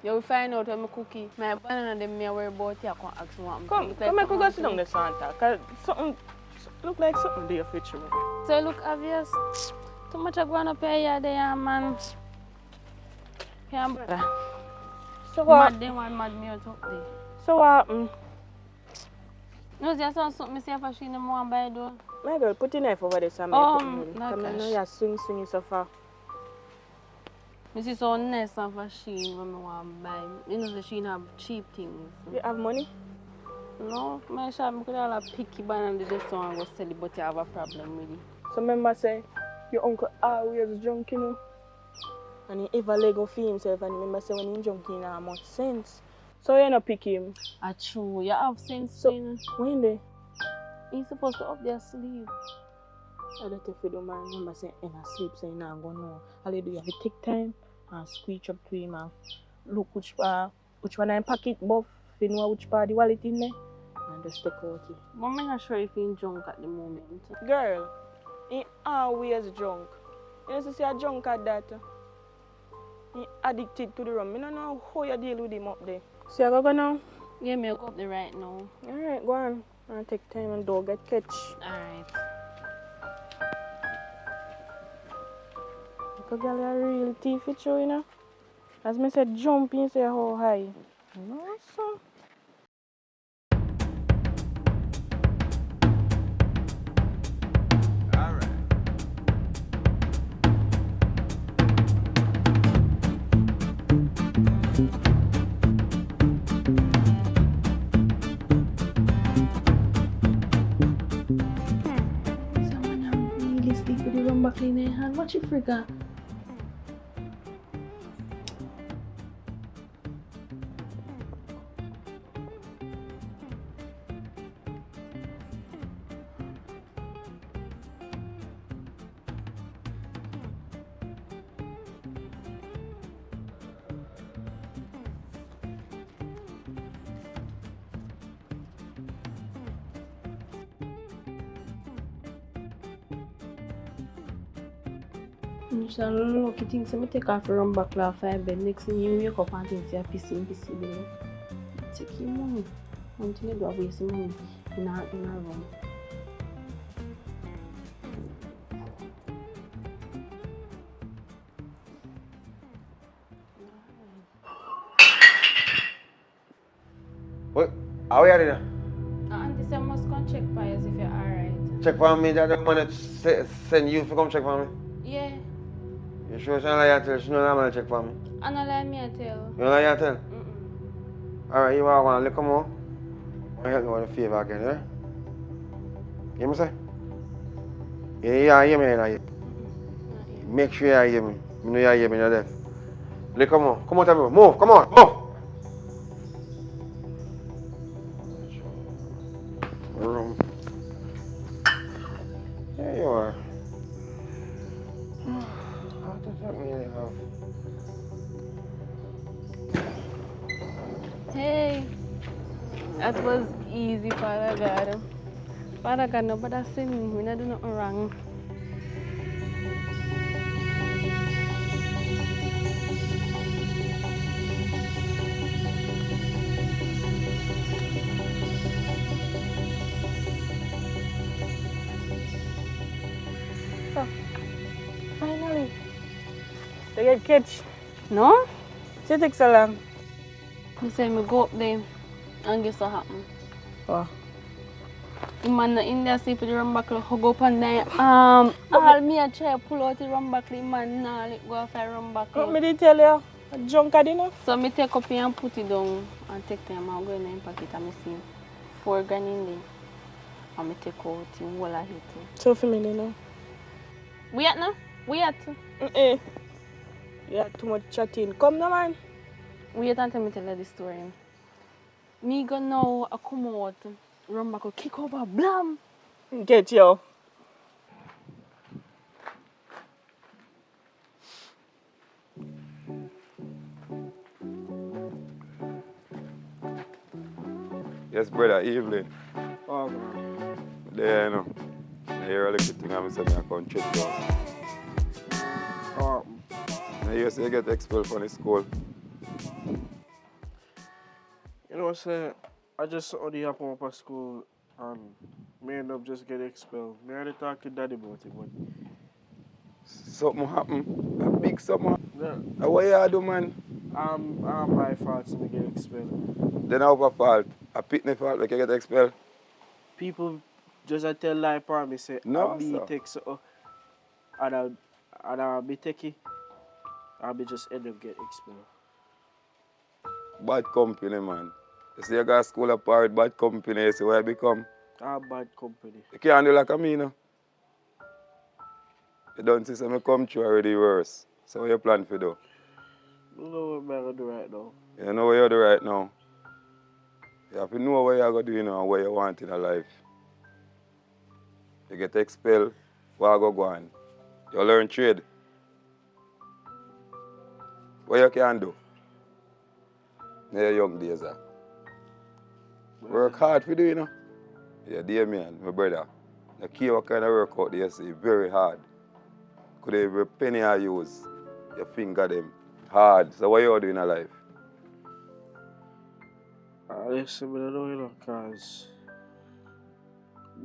You will find out when me cookie. My banana them me worry about you. I can ask me what I'm Come, make we go sit down there, Santa. Cause something look like something there for you. So it look obvious. Too much of going up here, there, man. Can't bother. So what? Mad them one mad me out up there. So what happened? No, there's something me say for she no more buy though. My girl, put your knife over there, Sam. No Come cash. on, you swing so far. Me see so nice and for she when me want buy. You know the she have cheap things. You have money? No, my shop me could all have picky banana this one and go sell it, but you have a problem with it. So remember say, your uncle always drunk, you know. And he ever Lego for himself and remember say when he drunk he not much sense. So you not pick him. True, you have sense So you know. when they? He's supposed to up their sleep. I don't think you do man remember say in a sleep so you not gonna know. All you do you have to take time and squeeze up to him and look which one in pocket buff, you know which part the wallet in there and just take out it. But I'm not sure if he's drunk at the moment. Girl, he always drunk. You know see a drunk at that. He addicted to the rum. I don't know how you deal with him up there. So you go now? Yeah, me go up there right now. Alright, go on. I'll take time and don't get catch. Alright. Because girl you really teeth it you know. As me said jump in say how high. No so. Really stick with the rum back in their hand. What you forgot? You should lucky things. So I take off the rum back off my bed. Next thing you wake up and think you're pissing there. Take your money. Until you do have waste money in a room. What? How are you there? Auntie said I must come check for you if you're alright. Check for me, that the man that send you to come check for me. Yeah. You sure she don't lie to tell? She don't lie to check for me. I don't let me tell. You don't lie to tell? Mm-mm. Alright, you want to look more? I help me with a favor again, yeah? You hear me say? Yeah, you hear me, you hear. Make sure you hear me. I know you hear me, you're deaf. Look, come on. Come on, tell me. Move, come on, move! Room. There you are. How does that really have? Hey, that was easy, Father God. Father God, nobody seen me. We not do nothing wrong. So, finally. They get catch. No? It takes so long. You say me go up there and guess what happened? Oh. The man in there sleep with the rum buckle, hug up on there. All me a try pull out the rum buckle, the man nah let go of the rum buckle. What me did tell you? A drunk at dinner? So me take up here and put it down and take time and go in the pocket and me see 4 grand in there. And me take out the whole of it. So for me, you know. We at now? We at? You had too much chatting. Come now, man. Wait until me tell you the story. Me go now, I come out, run back, kick over, blam. Get you. Yes, brother, evening. Oh, man. There, you know. I hear a little thing and I say I come check you out. Oh, I hear say you get expelled from the school. you know what I'm saying? I just only happen up at school and me end up just getting expelled. Me already talk to daddy about it, but Something happen. A big something happen. yeah, What you do, man? I'm my fault to me get expelled. Then our fault. A pitney fault, like you get expelled. People just a tell lie for me say No, I'll be sir. take so and I'll be techie. I'll be just end up get expelled. Bad company, man. You see you got school apart, bad company, you see what you become. Bad company. You can't do like me, you know. You don't see something come through already worse. So what you plan for do? I don't know what I'm gonna do right now. You know what you do right now. You have to know what you're going to do, you know, and what you want in your life. You get expelled, what you go on? You learn trade. What you can do? In your young days, work hard for do, you know. Yeah, dear man, my brother. You care what kind of work out there, you see, very hard. Could every penny I use, your finger them hard. So what you do in your life? Listen, I don't know, you know, cause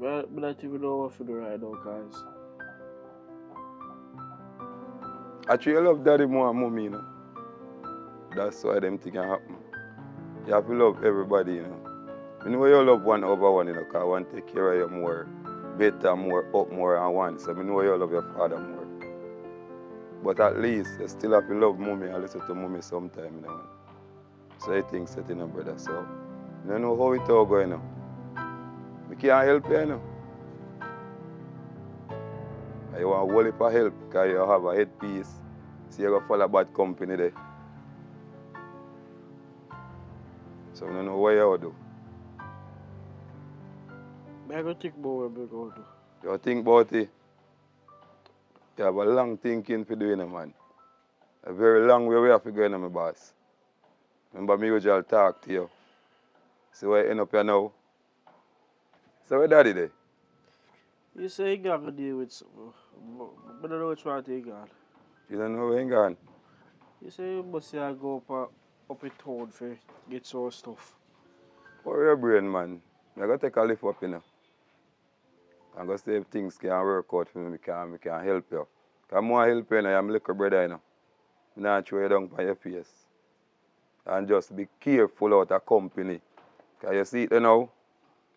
I don't even know what to do right now, cause Actually, you love daddy more than mommy, you know. That's why them things can happen. You have to love everybody, you know. You know you love one over one, you know, because one take care of you more, better, more, up more than one. So I know you love your father more. But at least you still have to love mommy and listen to mommy sometime, you know. So I think setting up, brother. So you don't know how it all going, you know. I can't help you, you know. And you want a whole heap of help because you have a headpiece. So you're going to follow bad company there. So I don't know what you do. I go think about what I'm going to do. You think about it. You have a long thinking for doing it, man. A very long way we have to go in, my boss. Remember me usually talk to you. See where you end up here now. So where daddy there? You say you got to deal with something, but I don't know which one to go. You don't know where he gone. You say you must say I go up in town for get some stuff. Worry your brain, man. I got to take a lift up, you know. I'm going to see if things can work out for me. I can help you. Because more help you, you know, I'm a little brother, you know. I'm not throw you down by your face. And just be careful out of company. Because you see it you now,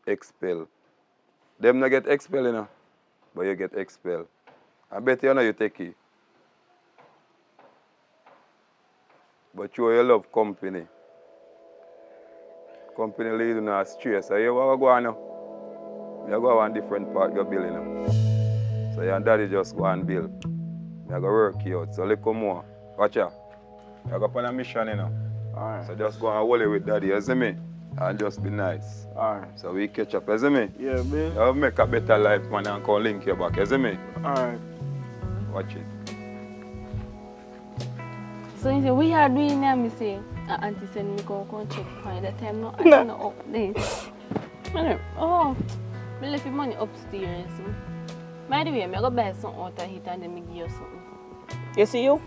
expel. Them not get expelled, you know, but you get expelled. I bet you know you take it. But you love company. Company lead you astray. So you want to go on now. You go on different part of building now. So your daddy just go and build. You go work you out. So little more. Watch out. You go on a mission, you know. Alright. So just go and hold it with daddy, you see me? And just be nice. Alright. So we catch up, you see me? Yeah, man. You make a better life, man, and come link you back, you see me? Alright. Watch it. So you say, we are doing now, me say, auntie send me go check point that time, no, I don't know updates. Oh, I left your money upstairs. By the way, I'm going to buy something out of it and then I give you something. You see you?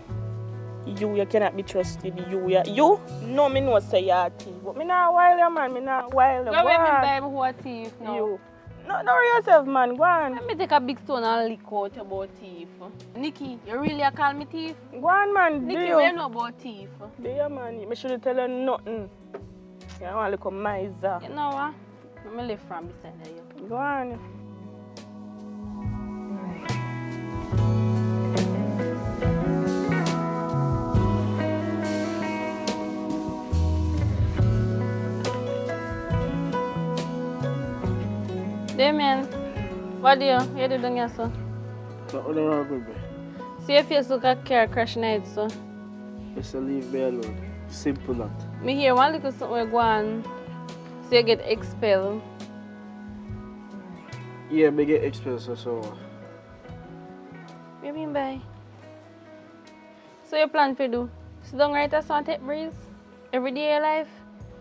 You cannot be trusted. You know me know say you're a thief. But me not wild you, man. Me not wild you. Go away, me buy me who a thief now. You. No, don't worry yourself, man. Go on. Let me take a big stone and lick out about thief. Nikki, you really a call me thief? Go on, man. Nikki, do we you? know about thief. Do you, man? Me should tell you nothing. You want to look at miser. You know what? I'm going to live from beside you. Go on. Damien, what do you do down here, sir? Nothing wrong with me. See if you look at car crash night, sir. Just leave me alone. Simple that. Me hear one little something go on. So you get expelled. Yeah, me get expensive, so. What do you mean by? So you plan to do? Sit down right as one take breeze? Every day of your life?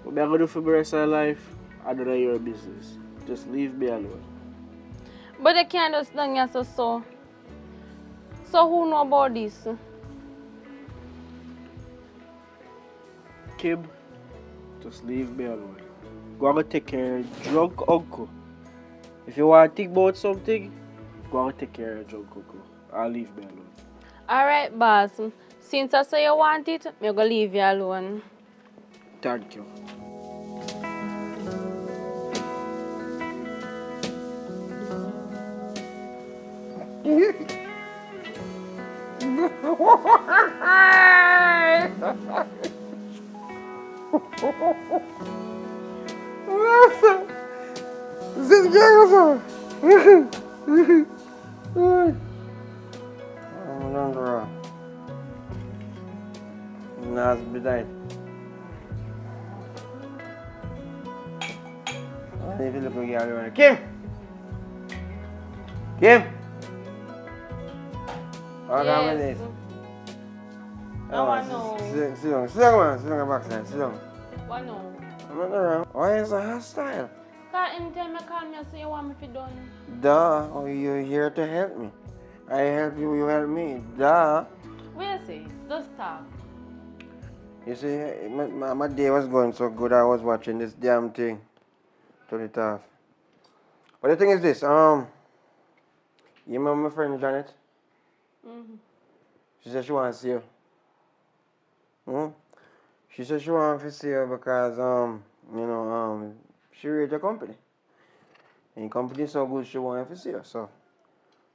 What am I going to do for the rest of my life? Other than your business. Just leave me alone. But they can't just done here so. So who know about this? Kim, just leave me alone. Go and take care of your drunk uncle. If you want to think about something, go and take care of your drunk uncle. I'll leave me alone. Alright, boss. Since I say you want it, I'm gonna leave you alone. Thank you. Nas bedait. If you look at you, Kim! Kim! What happened Yes. is? Now I know. Sit down, man. Sit down backside. Sit down. I know. I'm not around. Why is it hostile? Because anytime I call me, I say you want me to done. Duh. Oh, you're here to help me. I help you, you help me. Duh. What you say? Just talk. You see, my day was going so good, I was watching this damn thing. Turn it off. But the thing is this, you remember my friend Janet? Mm-hmm. She said she wants to see you. She said she wants to see you because, she rate your company. And your company is so good, she wants to see you. So,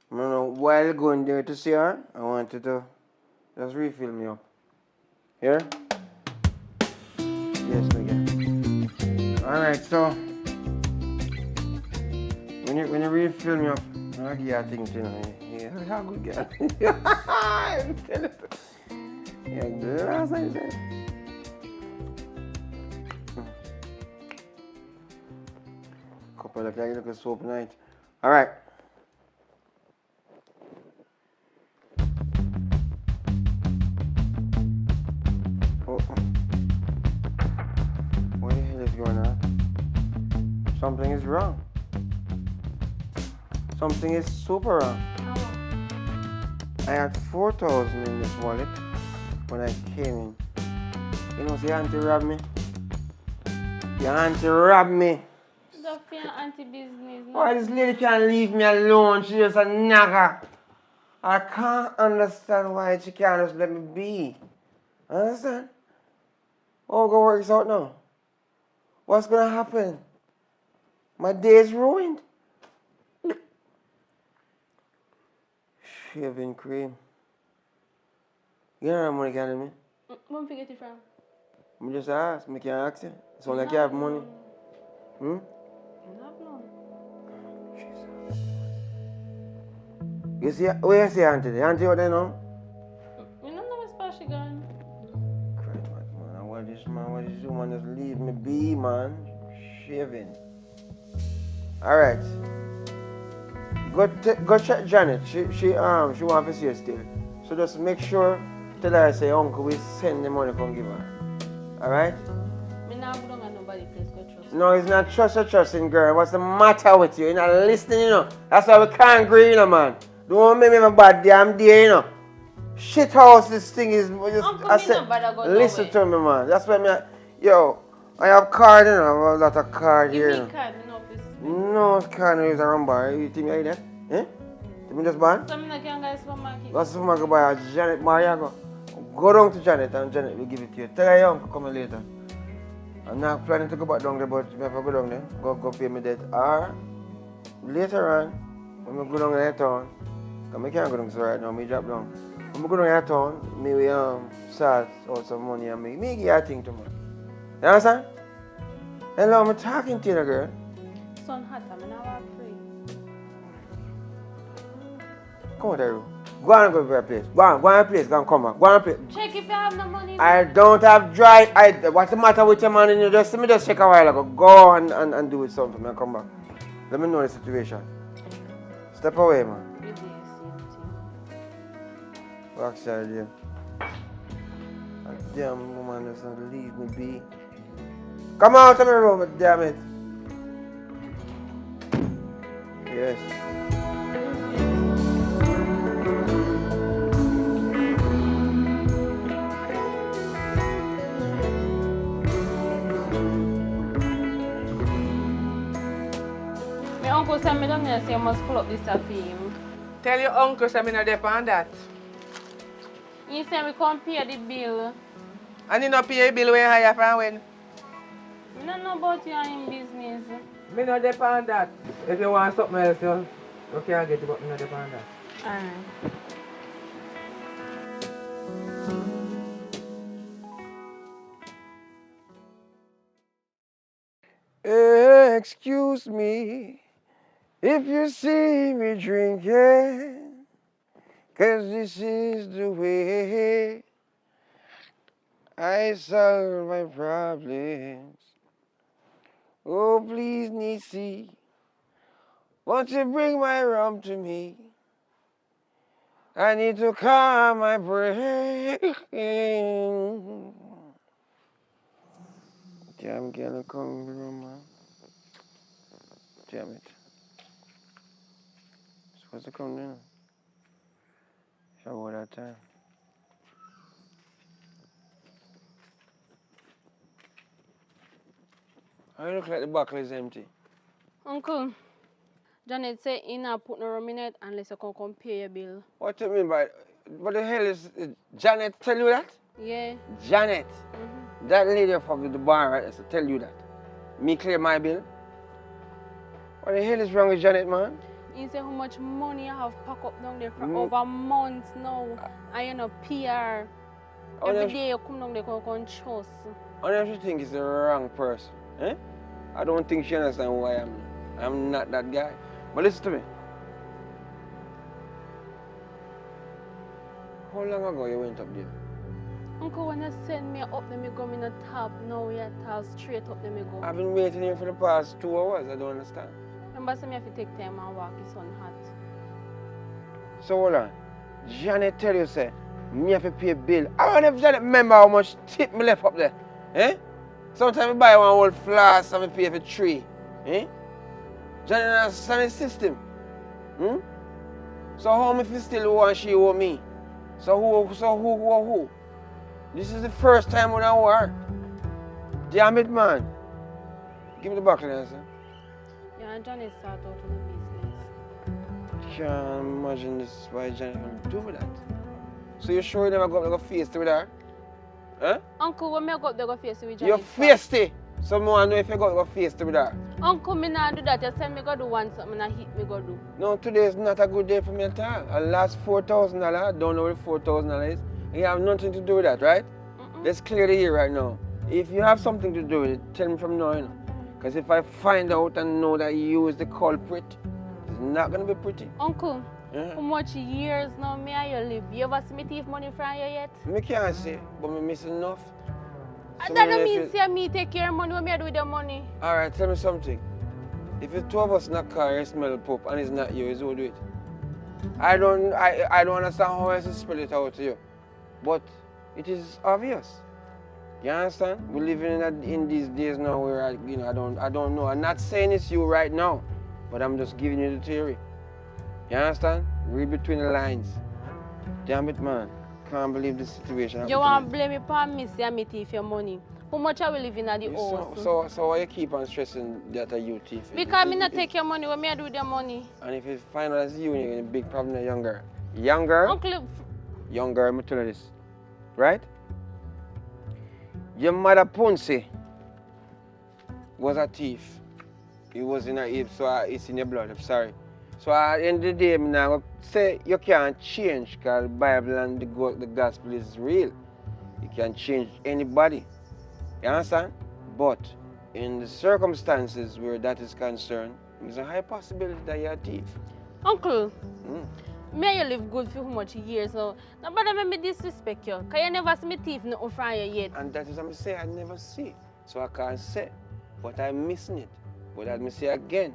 while going there to see her, I wanted to just refill me up. Here? Yes, Miguel. Alright, so, when you refill me up, I'll give you a thing, you know. Yeah, how good girl. I'm telling you. Yeah, good. That's what you said. Couple of like a soap night. All right. Oh. What the hell is going on? Something is wrong. Something is super wrong. I had 4,000 in this wallet when I came in. You know, your auntie robbed me. Your auntie robbed me. That's for your auntie business. No? Why this lady can't leave me alone? She's just a nagger. I can't understand why she can't just let me be. Understand? Oh, go work this out now. What's gonna happen? My day is ruined. Shaving cream. You don't have money, can me? Where did you get it from? Me just ask. Me can't ask you. It's only like you have money. Hmm? No. You see, where you see auntie? The auntie out there now? You don't know where spot she gone. Christ, man. What this woman just leave me be, man. Shaving. Alright. Go check Janet. She want to see you still. So just make sure, tell her I say uncle we send the money come give her. Alright? Me not belong at nobody place go trust. No, it's not trusting girl. What's the matter with you? You're not listening, you know. That's why we can't agree, you know, man. Don't make me my bad damn day, you know. Shit house this thing is just, Uncle, I said, listen to me, man. That's why I have card, you know. I have a lot of card here. Give me card, me no office. No, card no use a run bar. You think I that? Eh? You mean just ban? So me not can go to supermarket. Go to supermarket buy a Janet Mariago. Go down to Janet and Janet will give it to you. Tell her your uncle come later. I'm not planning to go back down there, but if I go down there, go pay me debt. Or later on, when I go down there town, because I can't go down there right now, I drop down. When I go down there town, maybe start out some money and me give you a thing to me. You understand? Hello, I'm talking to you, girl. Sun hot, I'm not free. Come on, Daru. Go and go to a place. Go on a place. Go and come back. Go on a place. Check if you have no money. I don't have dry. What's the matter with your man? You just let me just check a while ago. Go and do it something and come back. Let me know the situation. Step away, man. You do the same thing. Backside here. That damn woman doesn't leave me be. Come out of my room, damn it. Yes. My uncle said me down there say you must pull up this for him. Tell your uncle say me no depend that. He said we come pay the bill. And you no pay your bill when you hire from when? I don't know about you and him business. Me no depend that. If you want something else, you can't get it, but me no depend that. Alright. Excuse me if you see me drinking, 'cause this is the way I solve my problems. Oh, please, Nisi, won't you bring my rum to me? I need to calm my brain. Damn, gonna come room, man. Damn it. Supposed to come in. Show all that time. I look like the bottle is empty. Uncle, Janet said he not put no rum in it unless you can come pay your bill. What do you mean by, what the hell is, Janet tell you that? Yeah. Janet, that lady from the bar right, to tell you that. Me clear my bill? What the hell is wrong with Janet, man? He said how much money I have packed up down there for over months now. I am a PR. Every day you come down there and trust. I don't think it's the wrong person. Eh? I don't think she understands who I am. I'm not that guy. But listen to me. How long ago you went up there? Uncle, when you send me up, then me go in the top. Now you tell straight up, then me go. I've been waiting here for the past 2 hours. I don't understand. Remember, say me have to take time and walk. It's sun hot. So hold on. Janet tell you, say, me have to pay a bill. I wonder if Janet remember how much tip me left up there. Eh? Sometimes I buy one whole flask and I pay for 3. Eh? Janet understand the system. Hmm? So how me fi still owe and she owe me? So who? This is the first time when I owe her. Damn it, man. Give me the buckle there, sir. Yeah, and Johnny start out with the business. Can't imagine this why Janet will do that. So you sure you never go face to with her? Huh? Uncle, when me go up there go face with Johnny. You face it. So I want to know if you go face to with her. Uncle, me not do that. You say me go do one something and hit me go do. No, today is not a good day for me at all. I lost $4,000. I don't know what $4,000 is. You have nothing to do with that, right? Let's clear the air right now. If you have something to do with it, tell me from now on. Because if I find out and know that you is the culprit, it's not going to be pretty. Uncle, how much years now me and you live? You ever see me thief money from you yet? I can't say, but I miss enough. That don't mean say me take care of money when me do with the money. All right, tell me something. If the 2 of us in a car and smell pop and it's not you, it's who do it. I don't understand how else to spell it out to you. But it is obvious. You understand? We're living in these days now where I don't know. I'm not saying it's you right now, but I'm just giving you the theory. You understand? Read between the lines. Damn it, man. Can't believe this situation. You want to blame me for me say me thief your money? How much are we living at the house? So why you keep on stressing that you thief? Because me not take your money when me do with the money. And if it's find out it's you, you're in a big problem with young girl. Young girl? Uncle, Young girl, me tell you this. Right? Your mother Ponce was a thief. It was in her hip, so it's in your blood. I'm sorry. So at the end of the day, I'm not going to say you can't change because the Bible and the gospel is real. You can't change anybody. You understand? But in the circumstances where that is concerned, there's a high possibility that you're a thief. Uncle, me you live good for how much years now. Nobody make me disrespect you. Because you never see me thief nothing from you yet. And that is what I say, I never see. So I can't say. But I'm missing it. But let me say again,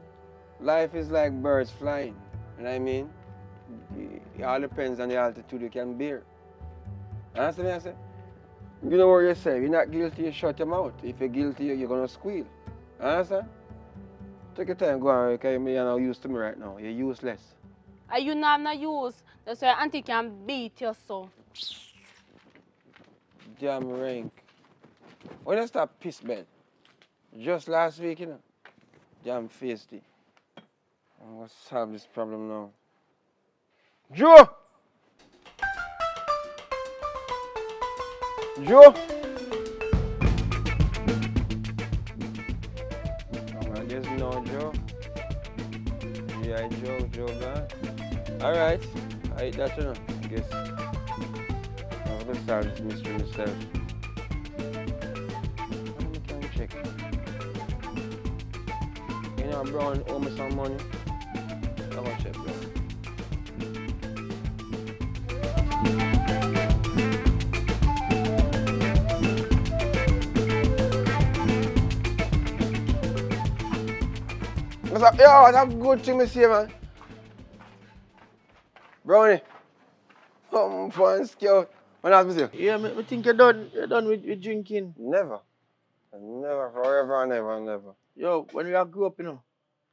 life is like birds flying. You know what I mean? It all depends on the altitude you can bear. Understand what I say? You know what you say, you're not guilty, you shut your mouth. If you're guilty, you're going to squeal. Understand? Take your time, go on, because you're not used to me right now. You're useless. Are you not have no use? That's why auntie can beat you so. Damn rank. When I start piss bed? Just last week, you know. Damn feisty. I'm gonna solve this problem now. Joe! Joe! I guess no, Joe. Yeah, Joe, man. Alright. I eat that, you know. I guess. I'm gonna solve this mystery myself. Let me check. You know, Brown owe me some money. I'm gonna check, bro. Yo, that's good thing me say, man. Brownie. Fun scout. What else me say? Yeah, I think you're done with drinking. Never. Never, forever and ever and ever. Yo, when we grew up, you know,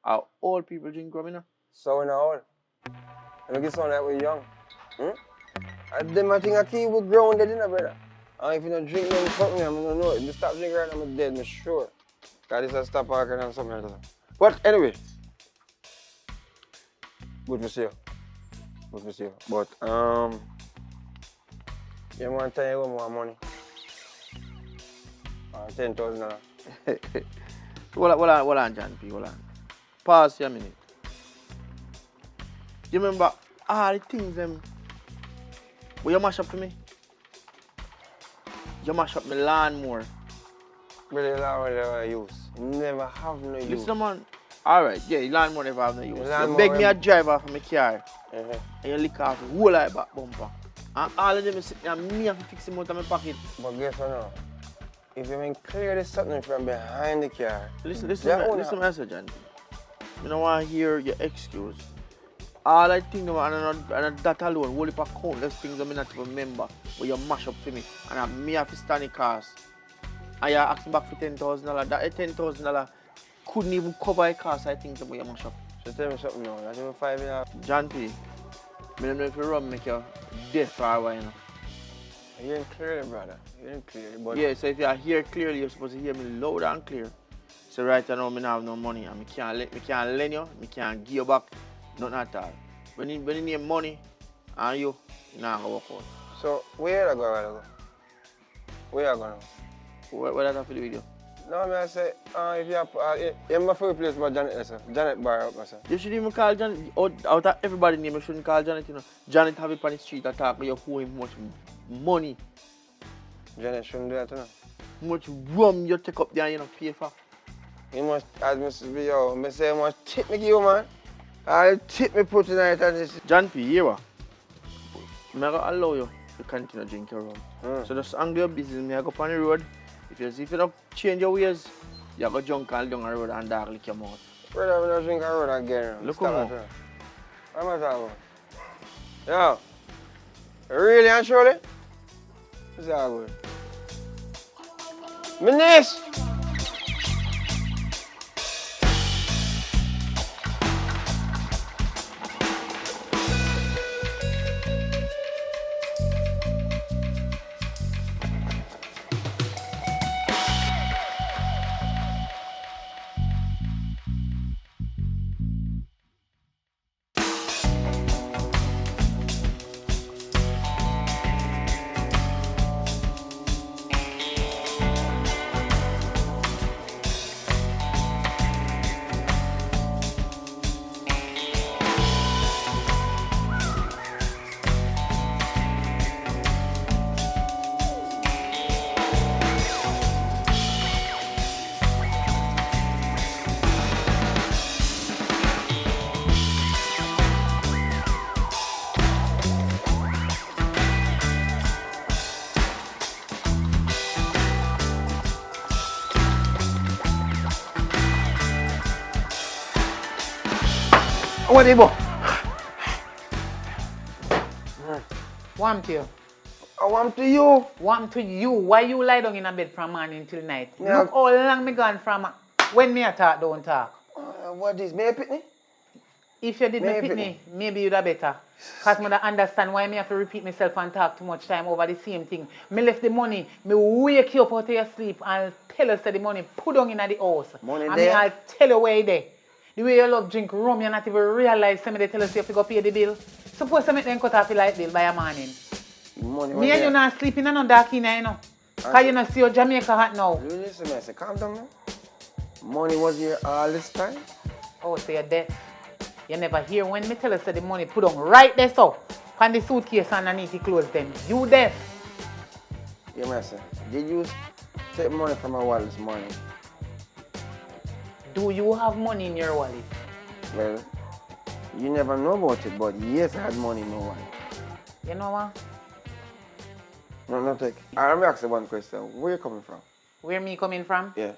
our old people drink rum, you know. So we not old. And we get sound like we're young. And them I think I keep we grounded, you know, brother. And if you don't drink no fuck me, I don't know. If you stop drinking right now, I'm dead, I'm sure. Because this is stop parking and something like that. But anyway. Good to see you. Good to see you. But you want to tell you more money. $10,000. Hold on, John P. Hold on. Pause for a minute. You remember all the things where you mash up for me? You mash up my lawnmower. But the lawnmower I use. Never have no use. Listen, man. Alright, yeah, the lawnmower never have no use. You Lawnmower beg me a drive off of my car. Uh-huh. And you lick off the whole eye back bumper. And all of them is sitting there, me have to fix them out of my pocket. But guess what now? If you mean clear this something from behind the car. Listen, Mr. John. I don't want to hear your excuse. All I think about, and that alone, whole heap of countless things I not remember where you mash up for me. And I me have to stand in cars. And you ask me back for $10,000. That $10,000 couldn't even cover a cost, I think, where you mash up. So tell me something now. That's even $5. John P. I don't know if you run make you deaf for a while, you know. I hear clearly, brother. I hear clearly. But yeah, so if you hear clearly, you're supposed to hear me loud and clear. So right now, I don't have no money, and I can't lend you, I can't give you back, nothing at all. When you need money, and you nah go work out. So where are you going? Where are you going? What does that have to do with you? No, I say, if you have, you're my favorite place about Janet, sir. Janet Bar up, sir. You shouldn't even call Janet, out of everybody's name, you shouldn't call Janet, you know. Janet have it on the street and talk, but you owe him much money. Janet shouldn't do that, you know. Much rum you take up there and you know, pay for. You must, as Mrs. B, yo, I say you must tip me give you, man. I'll tip me put tonight and this. John P, here what? I'm going to allow you to continue drink your rum. So just handle your business, I go up on the road. If you don't change your ways, you go junk all down the road and dark lick your mouth. Brother, I'm not drinking road again. Look at me. What am I talking about? Yo, really and surely? What's that good? Minis! What is it? Warm to you. I want to you. Warm to you. Why you lie down in a bed from morning till night? Yeah. Look how long me gone from when me a talk, don't talk. I What is? May I pick me? If you did May me I pick pick me, maybe you'd have better. Because I don't understand why me have to repeat myself and talk too much time over the same thing. Me left the money, me wake you up out of your sleep and tell us that the money put down in the house. Money and there? me I'll tell you where it there. The way you love drink rum, you not even realize somebody tell us you have to go pay the bill. Suppose I make them cut off the light bill by a morning. Money Me and you not sleeping in no dark in there, you know. Because you not see your Jamaica hot now. Listen, man, I say, calm down now. Money was here all this time. Oh, so you're deaf. You never hear when me tell us that the money put on right there so. On the suitcase underneath the clothes them. You deaf. Yeah, man, I say, did you take money from my wallet this morning? Do you have money in your wallet? Well, you never know about it, but yes, I had money in my wallet. You know what? No, take. Let me ask you one question. Where you coming from? Where me coming from? Yeah.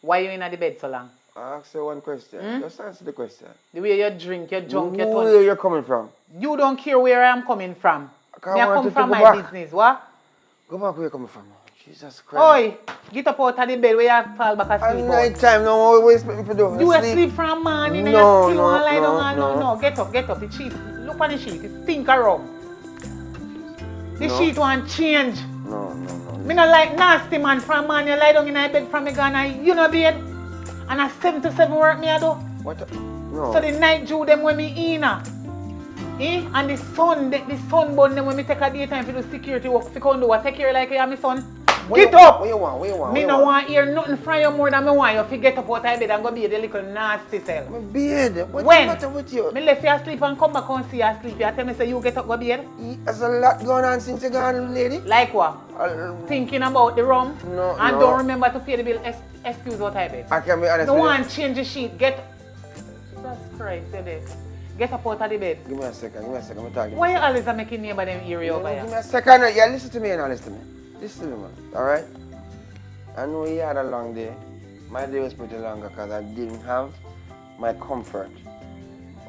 Why you in the bed so long? I ask you one question. Just answer the question. The way you drink, you drunk, you Where you coming from? You don't care where I am coming from. I Me I want come you to from go my back. business, what? Go back where you coming from. Jesus Christ. Oi, get up out of the bed where you fall back asleep. At night time, no, what we expect me to do? You asleep from morning and No, you still want to lie no, down. No. Get up. The sheet. Look on the sheet. It stink around. The No. sheet want change. No. Me not like nasty man from man. You lie down in my bed from me Ghana. You know bed. And a 7 to 7 work me I do. What? No. So the night Jew them when me in. And the sun burn them when me take a daytime for do security work. If you come do what, take care like you are my son. Get up! What you want? Me no want hear nothing from you more than me want you to get up out of bed and go be the little nasty self. My beard. What's When? the matter with you? Me left you asleep and come back and see you asleep. You tell me say you get up go bed. There's a lot going on since you gone, lady. Like what? Thinking about the rum? No, And no. don't remember to pay the bill. Excuse what I bed. I can be honest No with you. one change the sheet. Get Jesus Christ, you there. Get up out of the bed. Give me a second. I'm talking. Why you always are making neighbor them hear you over Give me here? a second. Yeah, listen to me now. Listen to me, man. Alright? I know you had a long day. My day was pretty longer because I didn't have my comfort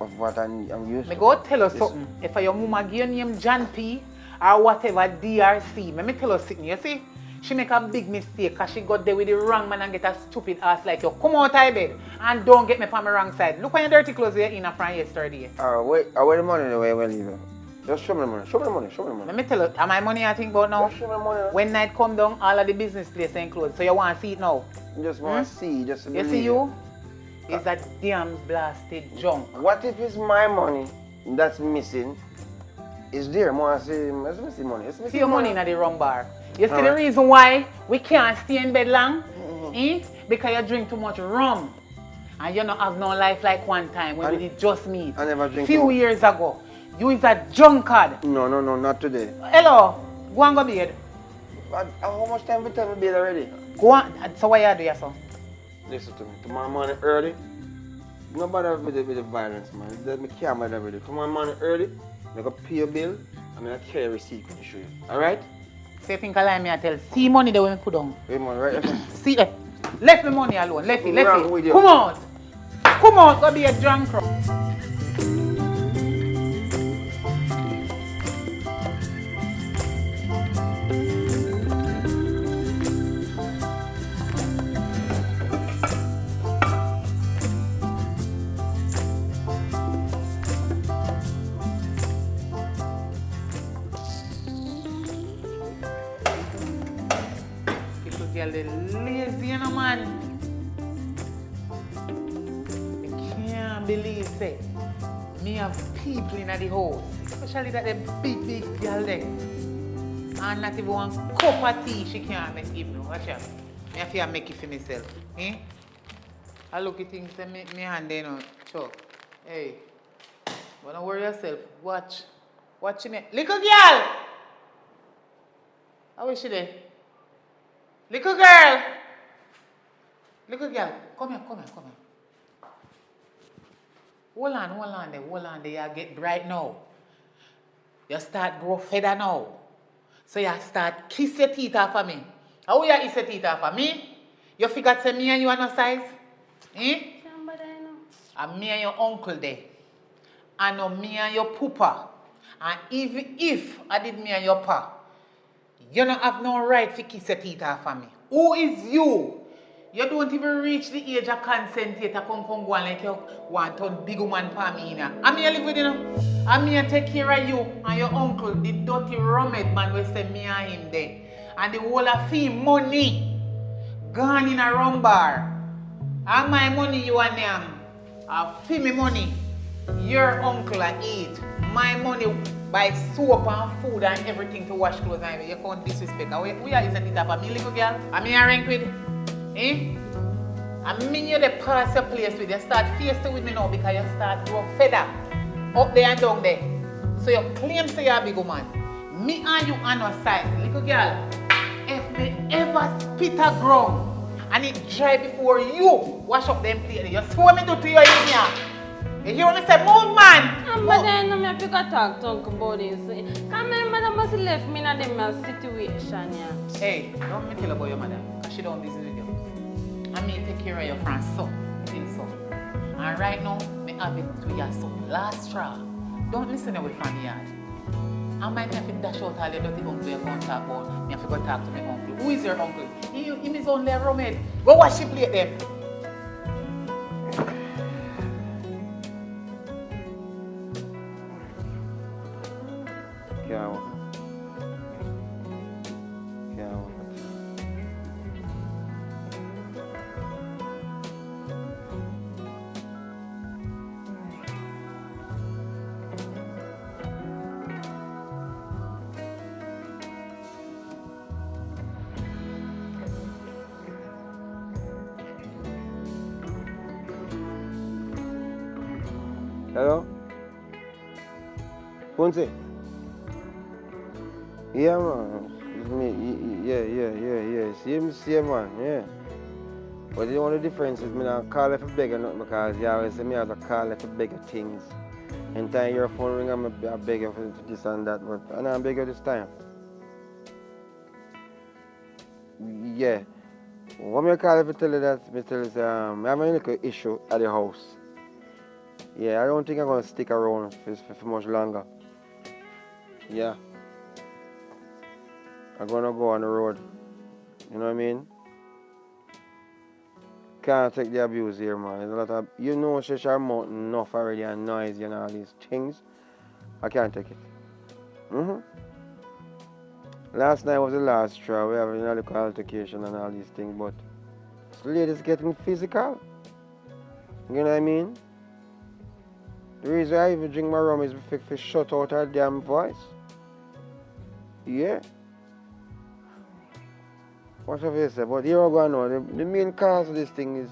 of what I'm used Me to. go tell you something. If your mama give your name John P or whatever DRC, me tell you something. You see? She make a big mistake because she got there with the wrong man and get a stupid ass like you. Come out of bed and don't get me from the wrong side. Look on your dirty clothes you're in from yesterday. Wait, I wear the money the way we're leaving. Just show me the money. Show me the money. Let me tell you, am I money I think about now? Just show me the money. When night come down, all of the business place ain't closed. So you want to see it now? Just want to see. Just to You believe see it. you? It's that damn blasted junk. What if it's my money that's missing? Is there more? It's missing money. It's missing See your money in the rum bar. You see the Alright. reason why we can't stay in bed long? Because you drink too much rum. And you don't have no life like one time when we did just meet. I never drink Few too much. years ago. You is a drunkard. No, not today. Hello, go and go bed. But how much time we tell me bed already? Go on. So what you do, your son? Listen to me. Tomorrow morning early. Nobody with the violence, man. Let me care about everything. Tomorrow morning early, I go pay your bill and I carry a receipt to show you. Alright? So you think I lie me I tell? See money that we put on. Wait, man, right? See that? Left me money alone. Left it. Wrong with you. Come out. Come out. Go be a drunk. Little girl, they lazy, you know, man. I can't believe, say, me have people in the house, especially that the big girl there. And not even one cup of tea she can't make even. Watch out. Me have to make it for myself. Eh? I look at things and me hand there, you know, Chuck. Hey, don't worry yourself. Watch. Watch me. Little girl! How is she there? Little girl! Little girl, come here. Hold on there. You get bright now. You start grow feather now. So you start kiss your teeth off of me. How you kiss your teeth off of me? You figure say me and you are no size? Eh? And me and your uncle there. And no me and your poopa. And even if I did me and your pa, you don't have no right to kiss your teeth off of me. Who is you? You don't even reach the age of consent yet to come go on like you want to big woman for me. You know. I'm here live with you. I'm here take care of you and your uncle, the dirty rummed man will say me and him there. And the whole of fee money gone in a rum bar. And my money you and them. Fee me money. Your uncle I eat. My money buy soap and food and everything to wash clothes and you can't disrespect. We are using it up for me little girl. I'm here rank with. Eh? I mean you the pass your place with you start facing with me now because you start grow fed up there and down there. So you claim say you're a big woman. Me and you on our side, little girl. If me ever spit a ground and it dry before you wash up them plate, you see what me do to you in here? You hear what me say? Move man! But then I have to talk to Uncle about this. Because my mother must left me in a situation, yeah. Hey, don't me tell about your mother, because she don't busy with you. I mean take care of your friend so. And right now, me have it to your son. Last straw. Don't listen away from the yard. I might have to dash out all your dirty uncle you're going to talk about. Me have to go talk to my uncle. Who is your uncle? Him is only a roommate. Go wash the plate them. Hello? Ponce? Yeah, man. It's me. Yeah. Same man, yeah. But the only difference is me not call if I beg or nothing because you always say me have to call if I beg of things. And time your phone ring, I beg you for this and that, but I don't beg you this time. Yeah. When I call if I tell you that, I tell you I have a little issue at the house. Yeah, I don't think I'm going to stick around for much longer. Yeah. I'm going to go on the road. You know what I mean? Can't take the abuse here, man. There's a lot of, you know, Cheshire Mountain enough already and noisy and all these things. I can't take it. Last night was the last straw. We have a little altercation and all these things, but this lady's getting physical. You know what I mean? The reason I even drink my rum is to shut out her damn voice. Yeah. Whatever you say, but here we go now. The main cause of this thing is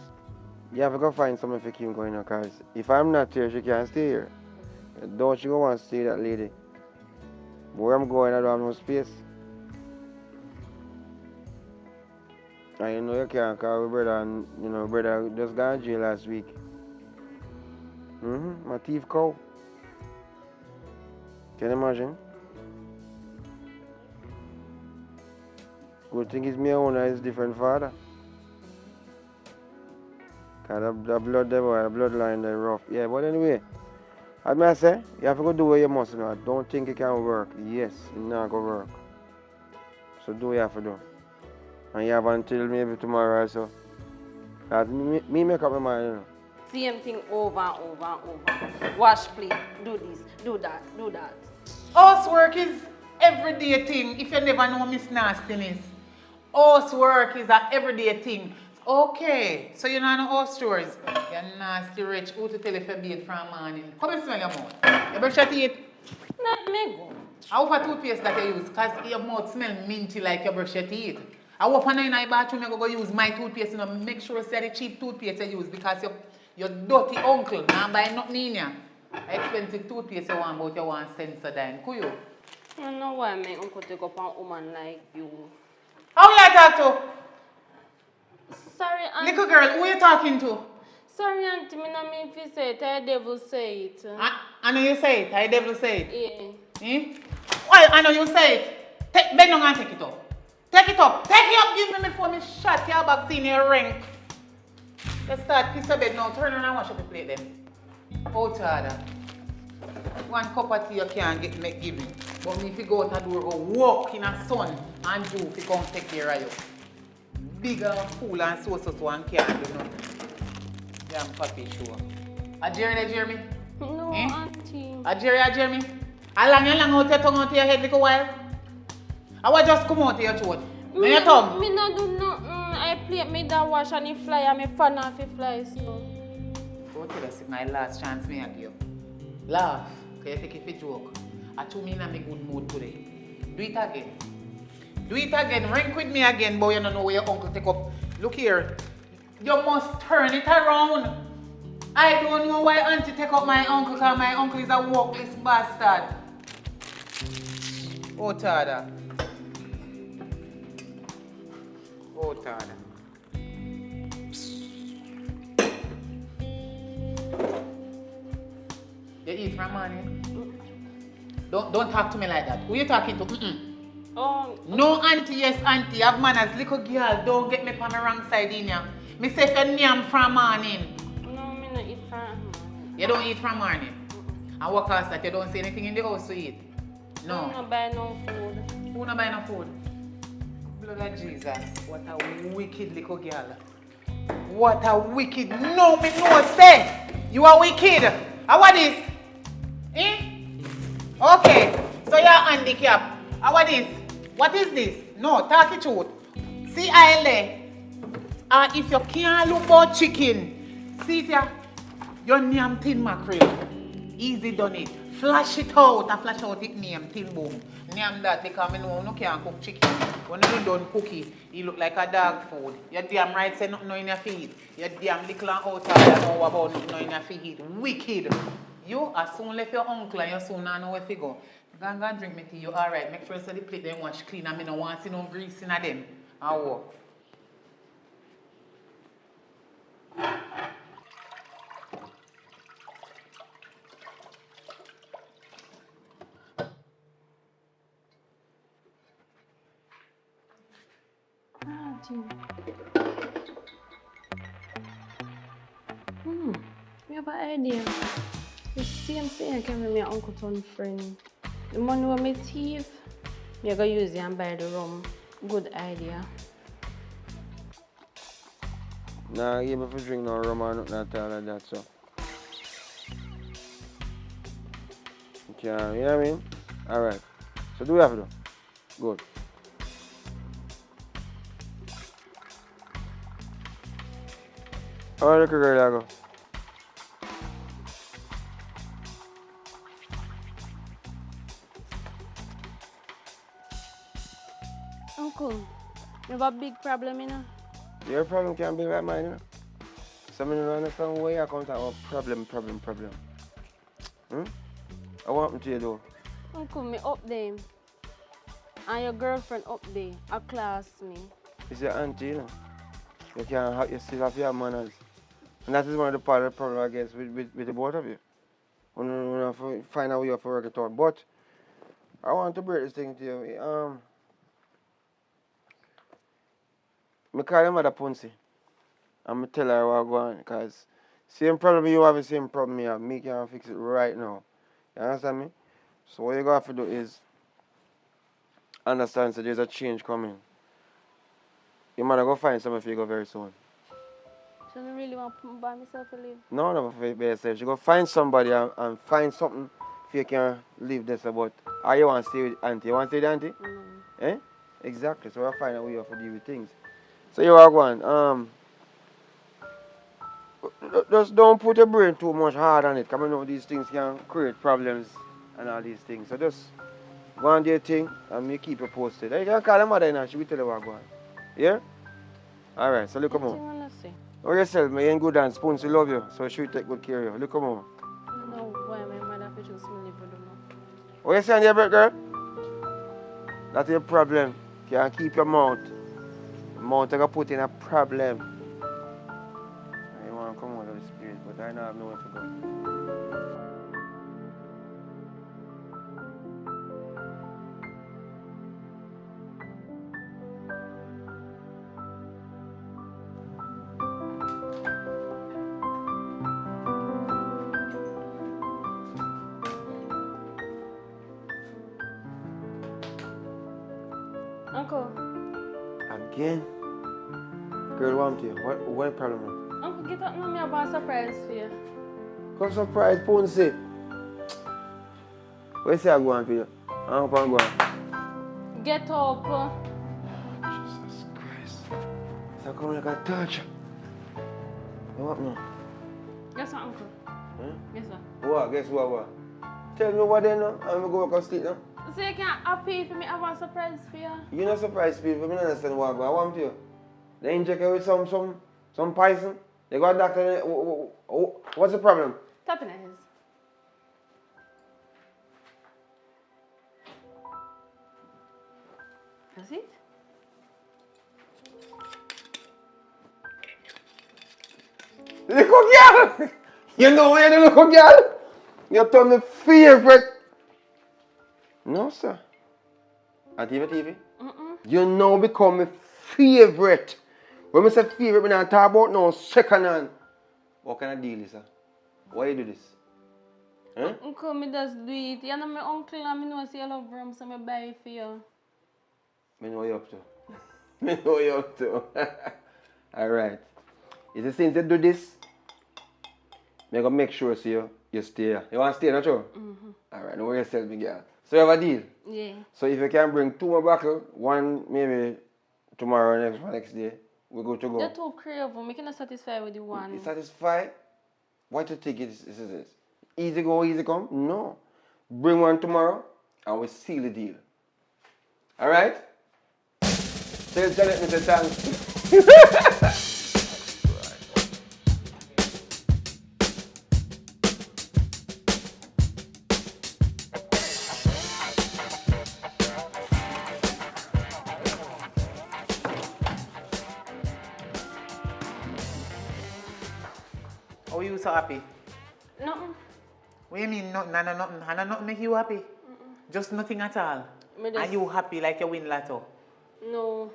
you have to go find someone to keep going on because if I'm not here, she can't stay here. Don't you go want to see that lady? Where I'm going, I don't have no space. And you know you can't call my brother and brother just got in jail last week. My thief cow. Can you imagine? Good thing is me owner is different father. Cause the blood the bloodline they rough. Yeah, but anyway, as I say, you have to go do what you must do. Don't think it can work. Yes, it not gonna work. So do what you have to do. And you have until maybe tomorrow or so. Cause me make up my mind, you know. Same thing over and over and over. Wash plate, do this, do that, do that. Housework is everyday thing if you never know Miss Nastiness. Housework is an everyday thing. Okay, so you know no house chores. You're nasty rich. Who to tell if you bathe from morning? Come and smell your mouth. You brush your teeth? Let me go. How for toothpaste that you use? Because your mouth smell minty like you brush your teeth. I walk on in the bathroom, you go use my toothpaste. Make sure it's the cheap toothpaste you use because your dirty uncle now buy nothing in ya. Expensive toothpaste you want, but you want Sensodyne. Could you? I don't know why my uncle take up a woman like you. How you talk to? Sorry, auntie. Little girl, who you talking to? Sorry, auntie. I don't mean if you say it. The devil say it. I know you say it. The devil say it. Yeah. Why? I know you say it. Bend down and take it up. Take it up. Take it up. Give me before me shot your back in your ring. Let's start piece of bed now. Turn around and wash up the plate then. Out harder. One cup of tea you can't make give me. But me if you go out the door, go walk in the sun and do if you come take care of you. big and fool and so and can't do nothing. Damn puppy show. A Jeremy? No, Eh? auntie. A Jeremy? How long out your tongue out of your head little while? I was just come out of your throat. No your tongue. Me no do nothing. I play me that wash and it fly and me fan off it fly so. Go tell us if my last chance me I give you. Laugh. Can you take it for joke? I told me in a good mood today. Do it again. Do it again. Ring with me again, boy. You don't know where your uncle take up. Look here. You must turn it around. I don't know why auntie take up my uncle because my uncle is a workless bastard. Oh, Tada. Oh, Tada. You eat from morning? Don't talk to me like that. Who you talking to? Oh. No auntie, yes auntie. Have manners. Little girl, don't get me from the wrong side in here. Me say if you name from morning. No, me not eat from morning. You don't eat from morning? And what cause that you don't see anything in the house to eat? No. I don't buy no food. Who not buy no food? Blood of Jesus. What a wicked little girl. What a wicked. No, me no say. You are wicked. How what is? Eh? Okay. So you're handicapped. How what is? What is this? No, talk it truth. See I if you can't look about chicken, see it here. Your name tin mackerel. Easy done it. Flash it out. I flash out it name tin boom. Name that because I know you can't cook chicken. When you done cookie, it look like a dog food. You damn right say nothing in your feed. You damn little and outside know about nothing in your feed. Wicked. You as soon left your uncle and you soon know where to go. Go and drink me tea. You alright. Make sure so the plate them wash clean and I don't want to see no grease in them. I walk. We have an idea. The same thing I can with my uncle turn friend. The money when me thief, me go use it and buy the rum. Good idea. Nah, give me for drink no rum or nothing at all like that, so. You know what I mean? Alright. So do we have to do? Good. Alright, look at girl, I go. Uncle, you have a big problem, you know? Your problem can't be like mine, you know? So I don't understand why you come to have problem. I want me to you though. Uncle, me up there. And your girlfriend up there, a class me. It's your auntie, you know? You can't have, you still have your manners. And that is one of the part of the problem, I guess, with the both of you. We have to find out how you have to work it out. But I want to break this thing to you. I call your mother Punsy. And I tell her what go on. Because same problem you have, the same problem me have. Me can fix it right now. You understand me? So what you got to do is understand that there's a change coming. Your mother go find something for you go very soon. So I don't really want to buy myself to live. No, for yourself. You go find somebody and find something if you can live this about. Or you want to stay with auntie. You want to stay with auntie? Eh? Exactly. So we'll find a way to deal with things. So you are going. Just don't put your brain too much hard on it. Because I know these things can create problems and all these things. So just go on do your thing and you keep it posted. You can call your mother and she will tell you what's going on. Yeah? Alright, so look come on. What do you want to say? Oh yourself, me ain't good and Spoon, she love you. So she will take good care of you. Look come on. No, why my mother have to choose me live with them now? What you say on your break, girl? That's your problem. You can't keep your mouth. Mouth you can put in a problem. I want to come out of the spirit, but I don't have nowhere to go. Uncle. Again? Girl, what to you? What the problem? Uncle, get up now, me have a surprise for you. Come surprise, Ponce. Where say I go on for you? I hope I'm going. Get up. Jesus Christ. So come like a torture. What now? Yes, sir, Uncle. Huh? Yes, sir. What? Guess what? Tell me what then now. I'm going to go sleep now. So you can't happy for me have a surprise for you? You're not surprised people. I don't understand what I want to you. They inject you with some poison. They got a doctor. What's the problem? Tap in his. That's it? Little girl! You know where the little girl? You told me favorite. No, sir. On TV? You now become my favorite. When I say favorite, I don't talk about no second hand. What kind of deal is that? Why you do this? Huh? Uncle, me just do it. You know my uncle and me know say you love him, so I buy it for you. I know you up to. I know you up to. Alright. Is it since you do this, I'm going to make sure so you stay here. You want to stay, not true? Alright, know where yourself, my girl. So you have a deal? Yeah. So if you can bring 2 more bottles, one maybe tomorrow or next day, we're good to go. You're too crave. I cannot satisfy with the one. You satisfied? What you think is this? Easy go, easy come? No. Bring one tomorrow and we seal the deal. Alright? Tell Janet Mr. Thanks. How are you so happy? Nothing. What do you mean nothing? And nothing make you happy? Just nothing at all? Are you happy like you win lotto? No.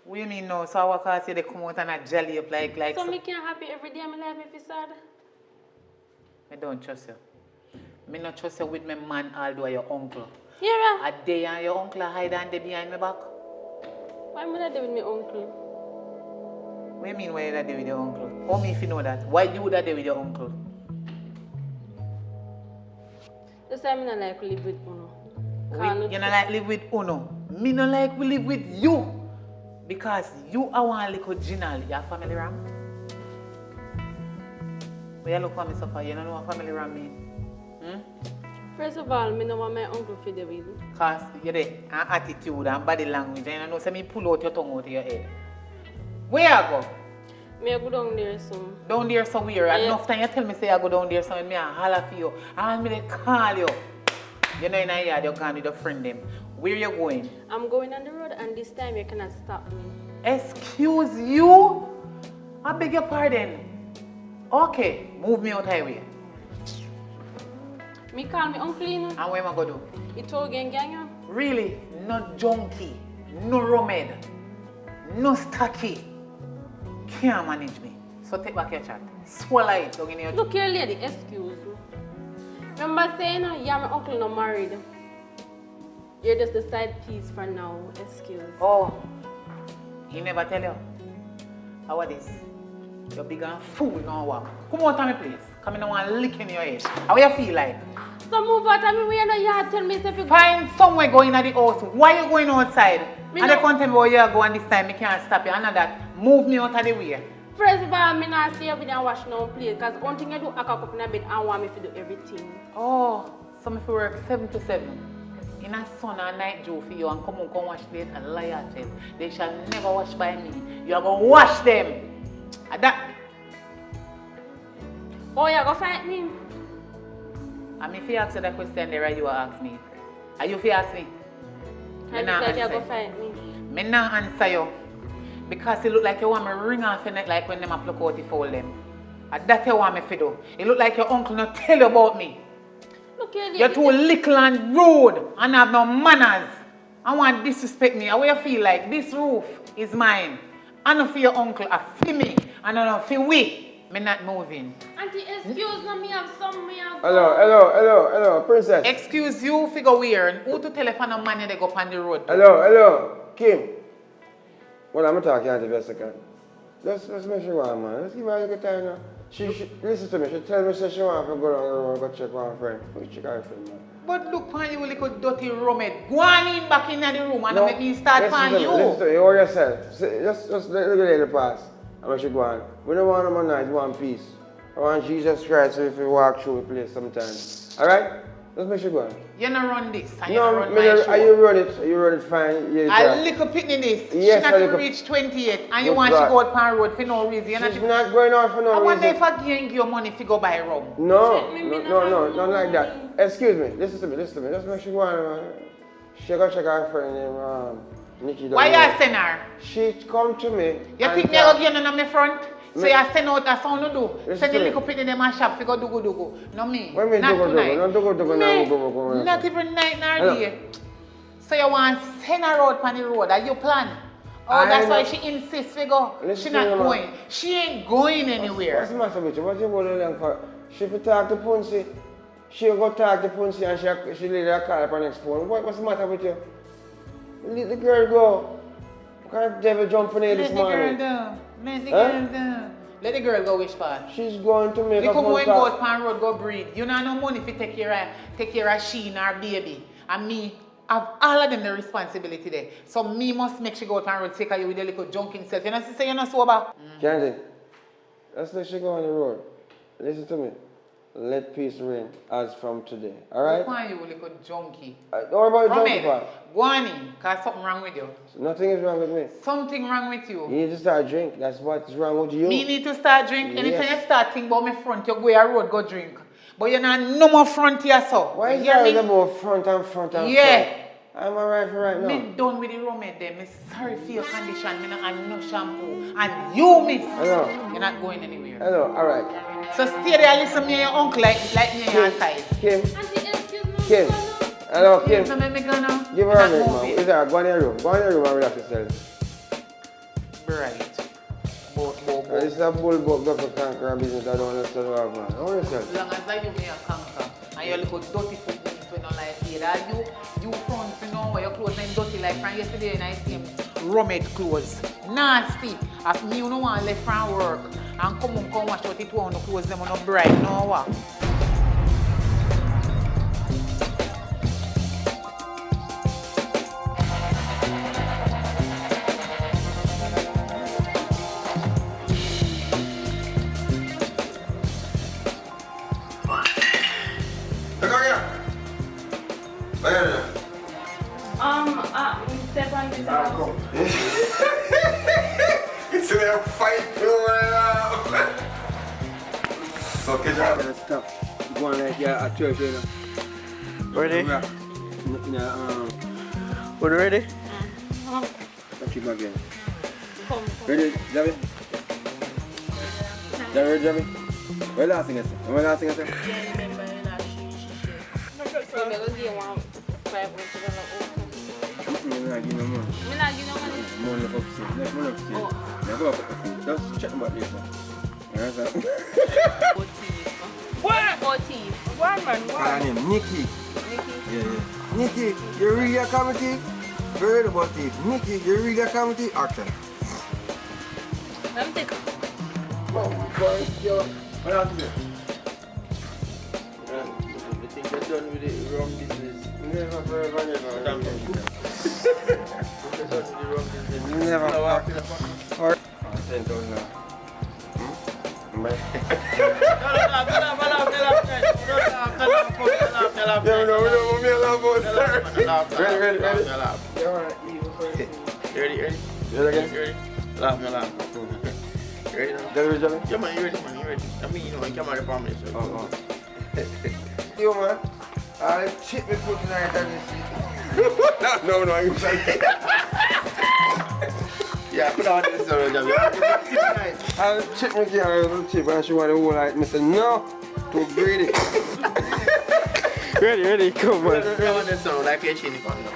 What do you mean no? So I can't say they come out and I jelly up like so me can't happy every day my life if it's sad? I don't trust you. I not trust you with my man although your uncle. Yeah. A day and your uncle hide and they behind my back. Why am I not there with my uncle? What do you mean why you not there with your uncle? How me if you know that? Why you would have there with your uncle? Just say I not like to live with Uno. You not like live with Uno. Me not like we live with you. Because you are one little Ginal. Your family ram. When you look for me so far, you don't know what family ram mean. First of all, I don't want my uncle to be with. Because you're there, and attitude and body language, and you know, say me pull out your tongue out of your head. Where you go? I go down there soon. Down there somewhere. Enough time you tell me say I go down there somewhere, me I holler for you. And me they call you. You know in a yard you gone with your friend them. Where you going? I'm going on the road and this time you cannot stop me. Excuse you? I beg your pardon. Okay, move me out highway. Me call me uncle, you know. And what am I going to do? You told gang. Really? No junkie, no romed, no stacky. Can't manage me. So take back your chat. Swallow it. Don't your look here, lady, excuse me. Remember saying you're my uncle not married. You're just the side piece for now. Excuse. Oh, he never tell you. How are this? You're big and fool now. What? Come out of my place. Come in and want lick in your head. How you feel like? So move out of me where you yard tell me if you find somewhere going at the house. Why you going outside? And the content where you go and this time I can't stop you. And that move me out of the way. First of all, I'm not stay over there and wash no plate. Because one thing I do, I can cook in a bed and want me to do everything. Oh, so if you work 7 to 7. In a sun and night Joe for you and come wash plate and lie at it. They shall never wash by me. You are going to wash them. And that. Oh, you going to fight me? And if you ask that question there, you will ask me. Are you if you ask me? I look like you're going to fight me. I not answer you. Because it look like you want me to ring off your neck like when them a pluck out the fold them. And that you want me to do. It look like your uncle not tell you about me. Look here, you're too little and rude and have no manners. I want to disrespect me. How you feel like this roof is mine. I don't feel your uncle, I feel me. And I don't feel we. Me not moving. Auntie, excuse me, have some me have Hello, princess. Excuse you, figure weird. Who to telephone a man they go up on the road? Hello, Kim. Well, I'm talking to you for a second. Let's make sure one, man. Let's give her a little time now. She listen to me. She tell me she want to go down the road and go check one friend. Go check her friend, man. But look upon you little dirty roommate. Go on in back in the room and make me start upon you. Listen to me. You or yourself. Just let the lady pass. And when she go on. We don't want them night, we want peace. I want Jesus Christ if you walk through the place sometimes. Alright? Let's make sure go on. You don't run this. And No, you run my show. you run it. You run it fine. A little pitney this. Yes, she not even reach 28 and you want she go out pan road for no reason. She's not going out for no reason. I wonder if I give you money if you go buy rum. No, not like that. Excuse me, listen to me. Let's make sure go on, man. She go check her friend named Nikki. Why you send her? She come to me. You think me go give none on my front? So you send out a sound to do. Send the little pitney them and shop to go do. No me. What mean not tonight. No do. Not even night nor day. So you want to send her out on the road? Are you plan? Oh, that's why she insists we go. She not going. She ain't going anywhere. What's the matter with you? What you going to for? She will talk to Punsi. She'll go talk to Punsi and she later call up on next phone. What's the matter with you? Let the girl go. Can't devil jump on her this morning. Let the girl down. Let the girl go which part? She's going to make a phone call. You come go out pan road, go breathe. You don't have no money to take care of she and her baby. And me have all of them the responsibility there. So me must make she go out pan road, take her you with a little junking self. You know say you're not sober? Candy, let's let she go on the road. Listen to me. Let peace reign as from today. Alright? Why you little junkie? Don't worry about junkie part. Go on in, because something wrong with you. Nothing is wrong with me. Something wrong with you. You need to start drink. That's what's wrong with you. Me need to start drink. Yes. Anytime you start thinking about my front, you go a road, go drink. But you're not no more front here, so. Why is that about front and front? Yeah. I'm alright for right now. Me done with the roommate there. Me sorry for your condition. Me not have no shampoo. And you, miss. Hello. You're not going anywhere. Hello, alright. So stay there and listen to me and your uncle like me and your size. Kim. Auntie, excuse me. Kim. Hello, Kim. So me go now. Give her a ring, man. Is there? Go in your room. Go in your room and relax yourself. Right. This is a bull go for conquer a business I don't understand what have, man. How yourself? As long as I you may conquer. And your little dirty foot means we don't like it. And you front, you know, your clothes ain't dirty like from yesterday and I see him roommate clothes. Nasty. As me, you don't want to left from work. And come wash out it one, the clothes them on bright, no what? Step on this house. Come. It's a fight going Okay, job. Stop. Go on like you're at church, you know. Ready? We're ready? Touch him again. Come. Ready, Javi? Javi? Where last thing I said? Where last thing I said? Yeah, remember that she. So me go give one 5 minutes to go I'm not giving no money. Me not give no money. Money up upstairs. Money upstairs. Oh. Never up upstairs. Just check about this one. Where's that? What? 40. One man, Her one. name, Nikki. Nikki. Yeah. Nikki, you read your comedy? Heard about it. Nikki, you read your comedy? Action. Let me take. What else is there? You think you're done with the rum business? Never, forever, never. Damn. You're done with the rum business. Never. Now walk in the Or 10,000 now. Ready? Laugh. Ready now? Yeah, man, you ready? I mean, you know, you come out of the family, so. Yo, man. I'll chip me foot tonight and this. No, I'm sorry. Yeah, put on this already. I'll chip me here, I'll chip, and she want to hold like me. Say, no, too greedy. Ready, come on. Come on, this sound like a chin on now.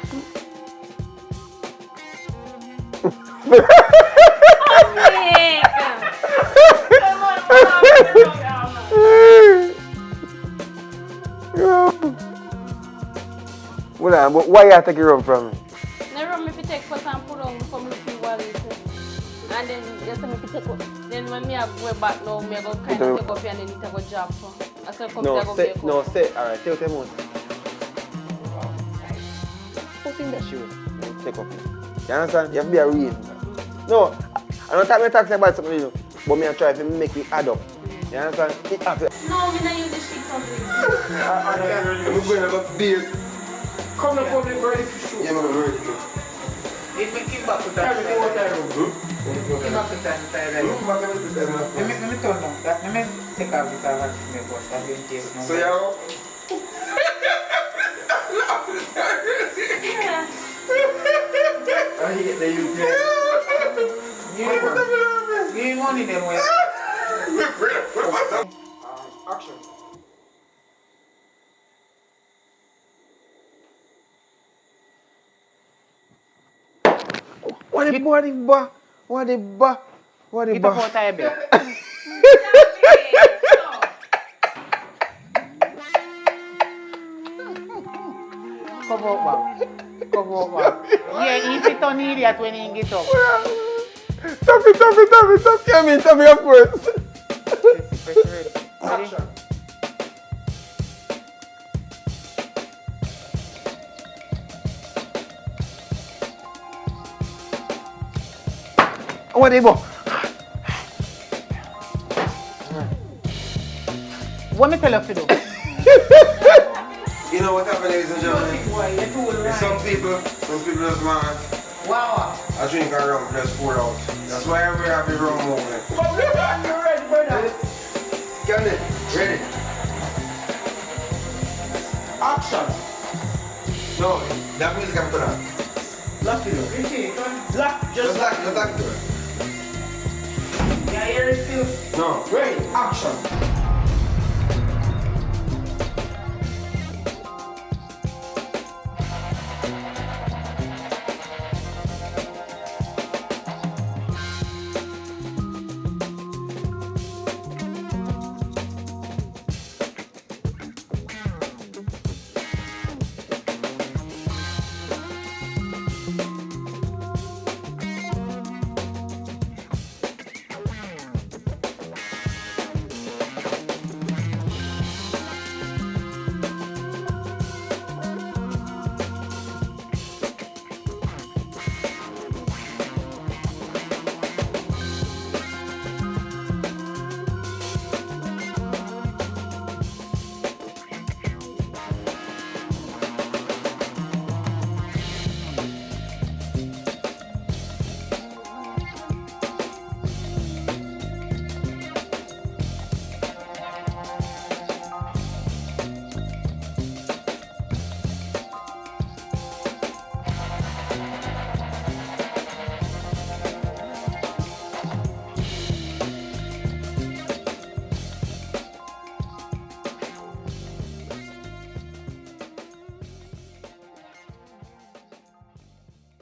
Well, but why you take your rum from me? The rum if you take first and put on before me feel well. And then just me take up. Then when me I go back now, me I go kind of take up here and then it I go drop. I said come No, I go say, make no, up. say, alright, tell them what. What's in that shoe? Take up. You understand? You have to be a real. No, I don't talk about something, you know, but me I try to make it add up. You understand? It have to. No, me not use the sheet something. I'm going to go beer. Come to public ready for shoot. Yeah, man, ready. If we keep back to that side, keep back to that side. Let me turn down. Let me take off this and me bust and then take no. So yeah. I hate the UK. Give me money then when. Action. What the ba? What the ba? What the Get up ba? out of your bed. Cover up, back. Cover up, back. Yeah, he's a ton idiot when he get up. Stop it. Yeah, me, stop it, of course. Ready? Action. What the ba? What me tell you to do? You know what happened, ladies and gentlemen? Some people just want Wow. a drink of rum, just pour out. That's why everybody have the rum moment. Ready? Ready? Action! No, that music I'm putting on. Lock it up. Lock, Just like it. Yeah, you're still. No. Ready? Action!